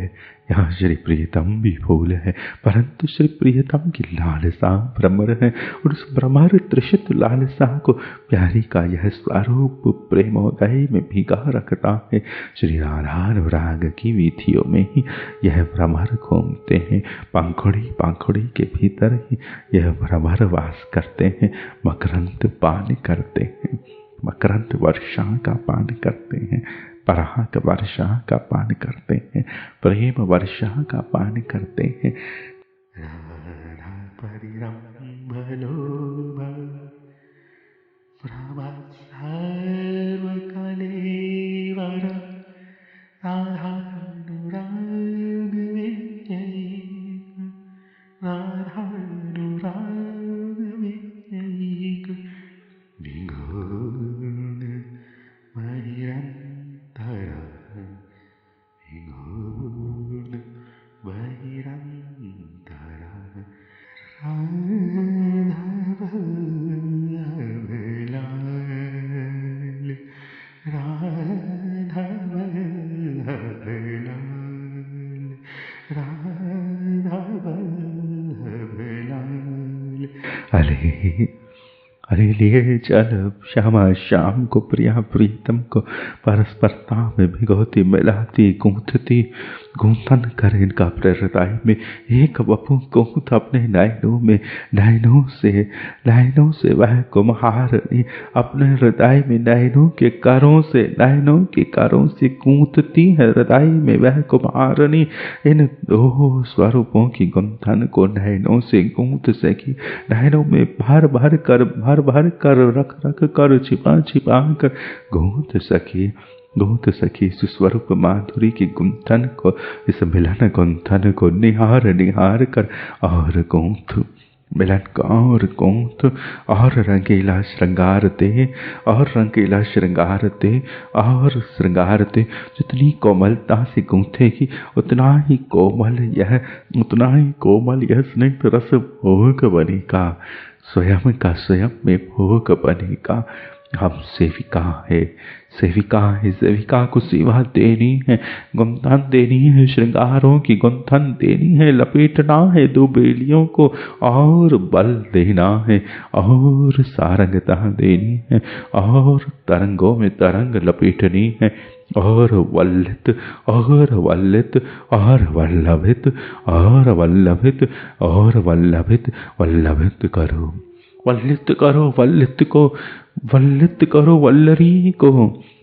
Speaker 1: यहाँ श्री प्रियतम भी फूल है, परंतु श्री प्रियतम की लालसा भ्रमर है, और उस भ्रमर त्रिषित लालसा को प्यारी का यह स्वरूप प्रेमोदय में भिगा रखता है। श्री राधानुराग की वीथियों में ही यह भ्रमर घूमते हैं, पंखुड़ी पंखुड़ी के भीतर ही यह भ्रमर वास करते हैं, मकरंद पान करते हैं, मकरंद वर्षा का पान करते हैं, पराग वर्षा का पान करते हैं, प्रेम वर्षा का पान करते हैं। राधा परिरंभ लोभ सर्व कलेवर, राधानुराग विजयी, राधानुराग विजयी, विगुण महिरंधर, विगुण महिरंधर, राधा वल्लभ लाल, राधा वल्लभ लाल, राधा वल्लभ लाल। अरे लिए चल श्यामा श्याम को, प्रिया प्रीतम को परस्परता में भिगोती मिलाती गूंथती, गूंथन कर इनका हृदय में एक वपु गूंथ अपने नयनों में, नयनों से वह कुम्हारनी अपने हृदय में नयनों के करों से गूंथती है। हृदय में वह कुम्हारनी इन दो स्वरूपों की गुंथन को नयनों से गूंथ सकी, नयनों में भर भर कर रख कर छिपा कर गूंथ सकी। गूंथ सखी सुस्वरूप माधुरी की गुंथन को, इस मिलन गुंथन को निहार निहार कर और गूंथ मिलन का और गूंथ और रंगीला श्रृंगार दे, और रंगीला श्रृंगार दे, और श्रृंगार दे। जितनी कोमलता से गूंथेगी उतना ही कोमल यह, उतना ही कोमल यह स्निग्ध रस भोग बनेगा, स्वयं का स्वयं में भोग बनेगा। हम सेविका है, सेविका है, सेविका को सेवा देनी है, गुंथन देनी है, श्रृंगारों की गुंथन देनी है, लपेटना है दो बेलियों को, और बल देना है, और सारंगता देनी है, और तरंगों में तरंग लपेटनी है, और वल्लित और वल्लित और वल्लभित और वल्लभित और वल्लभित वल्लभित करो, वल्लित करो वल्लित को, वल्लित करो वल्लरी को,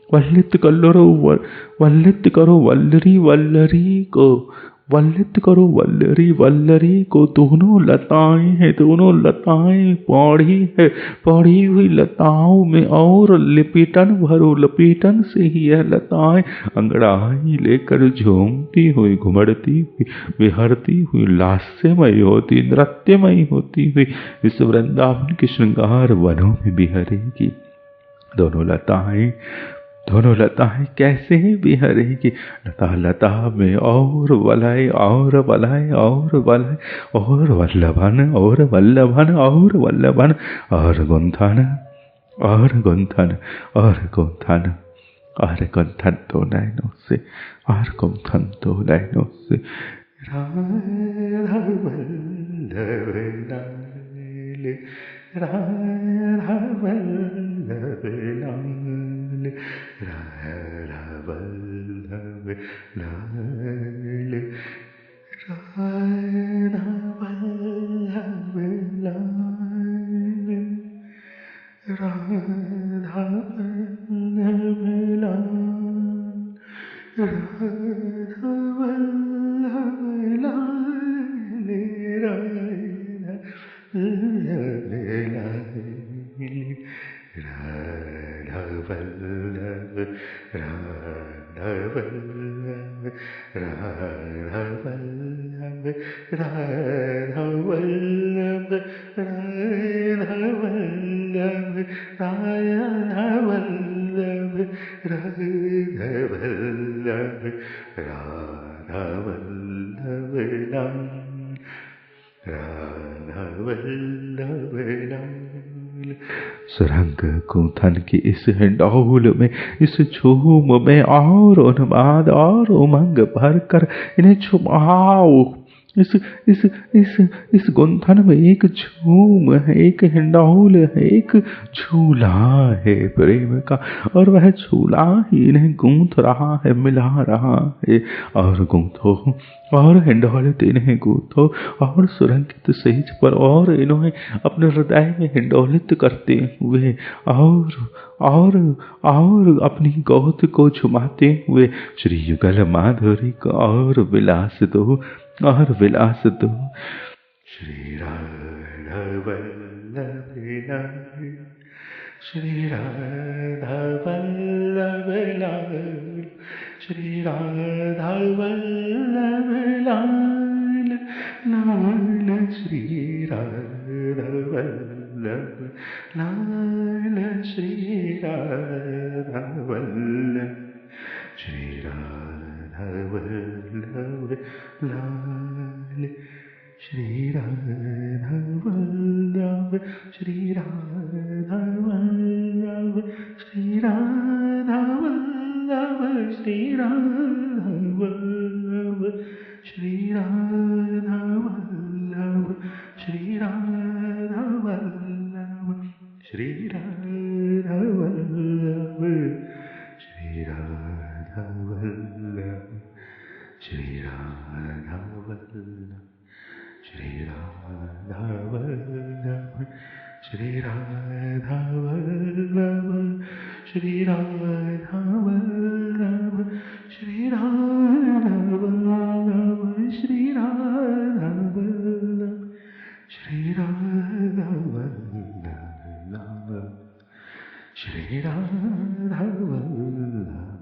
Speaker 1: वल्लित करो वल्लित करो वल्लरी वल्लरी को, वल्लित करो वल्लरी वल्लरी को। दोनों लताएं हैं, दोनों लताएं पौड़ी है, पौड़ी हुई लताओं में और लपेटन भरो, लपेटन से ही यह लताएं अंगड़ाई लेकर झूमती हुई, घुमड़ती हुई, विहरती हुई, लास्यमयी होती, नृत्यमयी होती हुई इस वृंदावन के श्रृंगार वनों में बिहरेगी। दोनों लताएं कैसे बिहरेगी? लता लता में और वलय और वलय और वलय, और वल्लभन और वल्लभन और वल्लभन, और गुंथन और गुंथन और गुंथन और गुंथन दो नैनों से, और गुंथन दो नैनों से। राधा वल्लभ लाल, राधा वल्लभ लाल, राधा वल्लभ लाल, राधा वल्लभ लाल, राधा वल्लभ लाल, राधा वल्लभ लाल, राधा वल्लभ लाल, राधा वल्लभ, राधा वल्लभ, राधा वल्लभ, राधा वल्लभ, राधा वल्लभ, राधा वल्लभ, राधा वल्लभ, राधा वल्लभ लाल, राधा वल्लभ लाल। सुरंग गुंथन की इस हिंडोल में, इस झूम में और उन्माद और उमंग भर कर इन्हें छुपाओ। इस गुंथन में एक झूम है, एक हिंडोल है, एक झूला है प्रेम का, और वह झूला ही इन्हें गूंथ रहा है, मिला रहा है। और गूंथो और हिंडोलित इन्हें गूंथो, और सुरंगित सेज पर और इन्हें अपने हृदय में हिंडोलित करते हुए, और अपनी गोद को झुमाते हुए श्री युगल माधुरी को और विलास दो, और विलास दो। श्री राधा वल्लभ लाल, श्री राधा वल्लभ लाल, श्री राधा वल्लभ लाल, लाल श्री राधा वल्लभ लाल, श्री राधा वल्लभ, श्री राधा वल्लभ लाल, श्री राधा वल्लभ, श्री राधा वल्लभ, श्री राधा वल्लभ, श्री राधा वल्लभ, श्री राधा वल्लभ, श्री राधा वल्लभ, श्री राधा वल्लभ, श्री राधा वल्लभ, श्री राधा वल्लभ, श्री राधा वल्लभ, श्री राधा वल्लभ, श्री राधा वल्लभ, श्री राधा वल्लभ, श्री राधा वल्लभ, श्री राधा वल्लभ, श्री राधा वल्लभ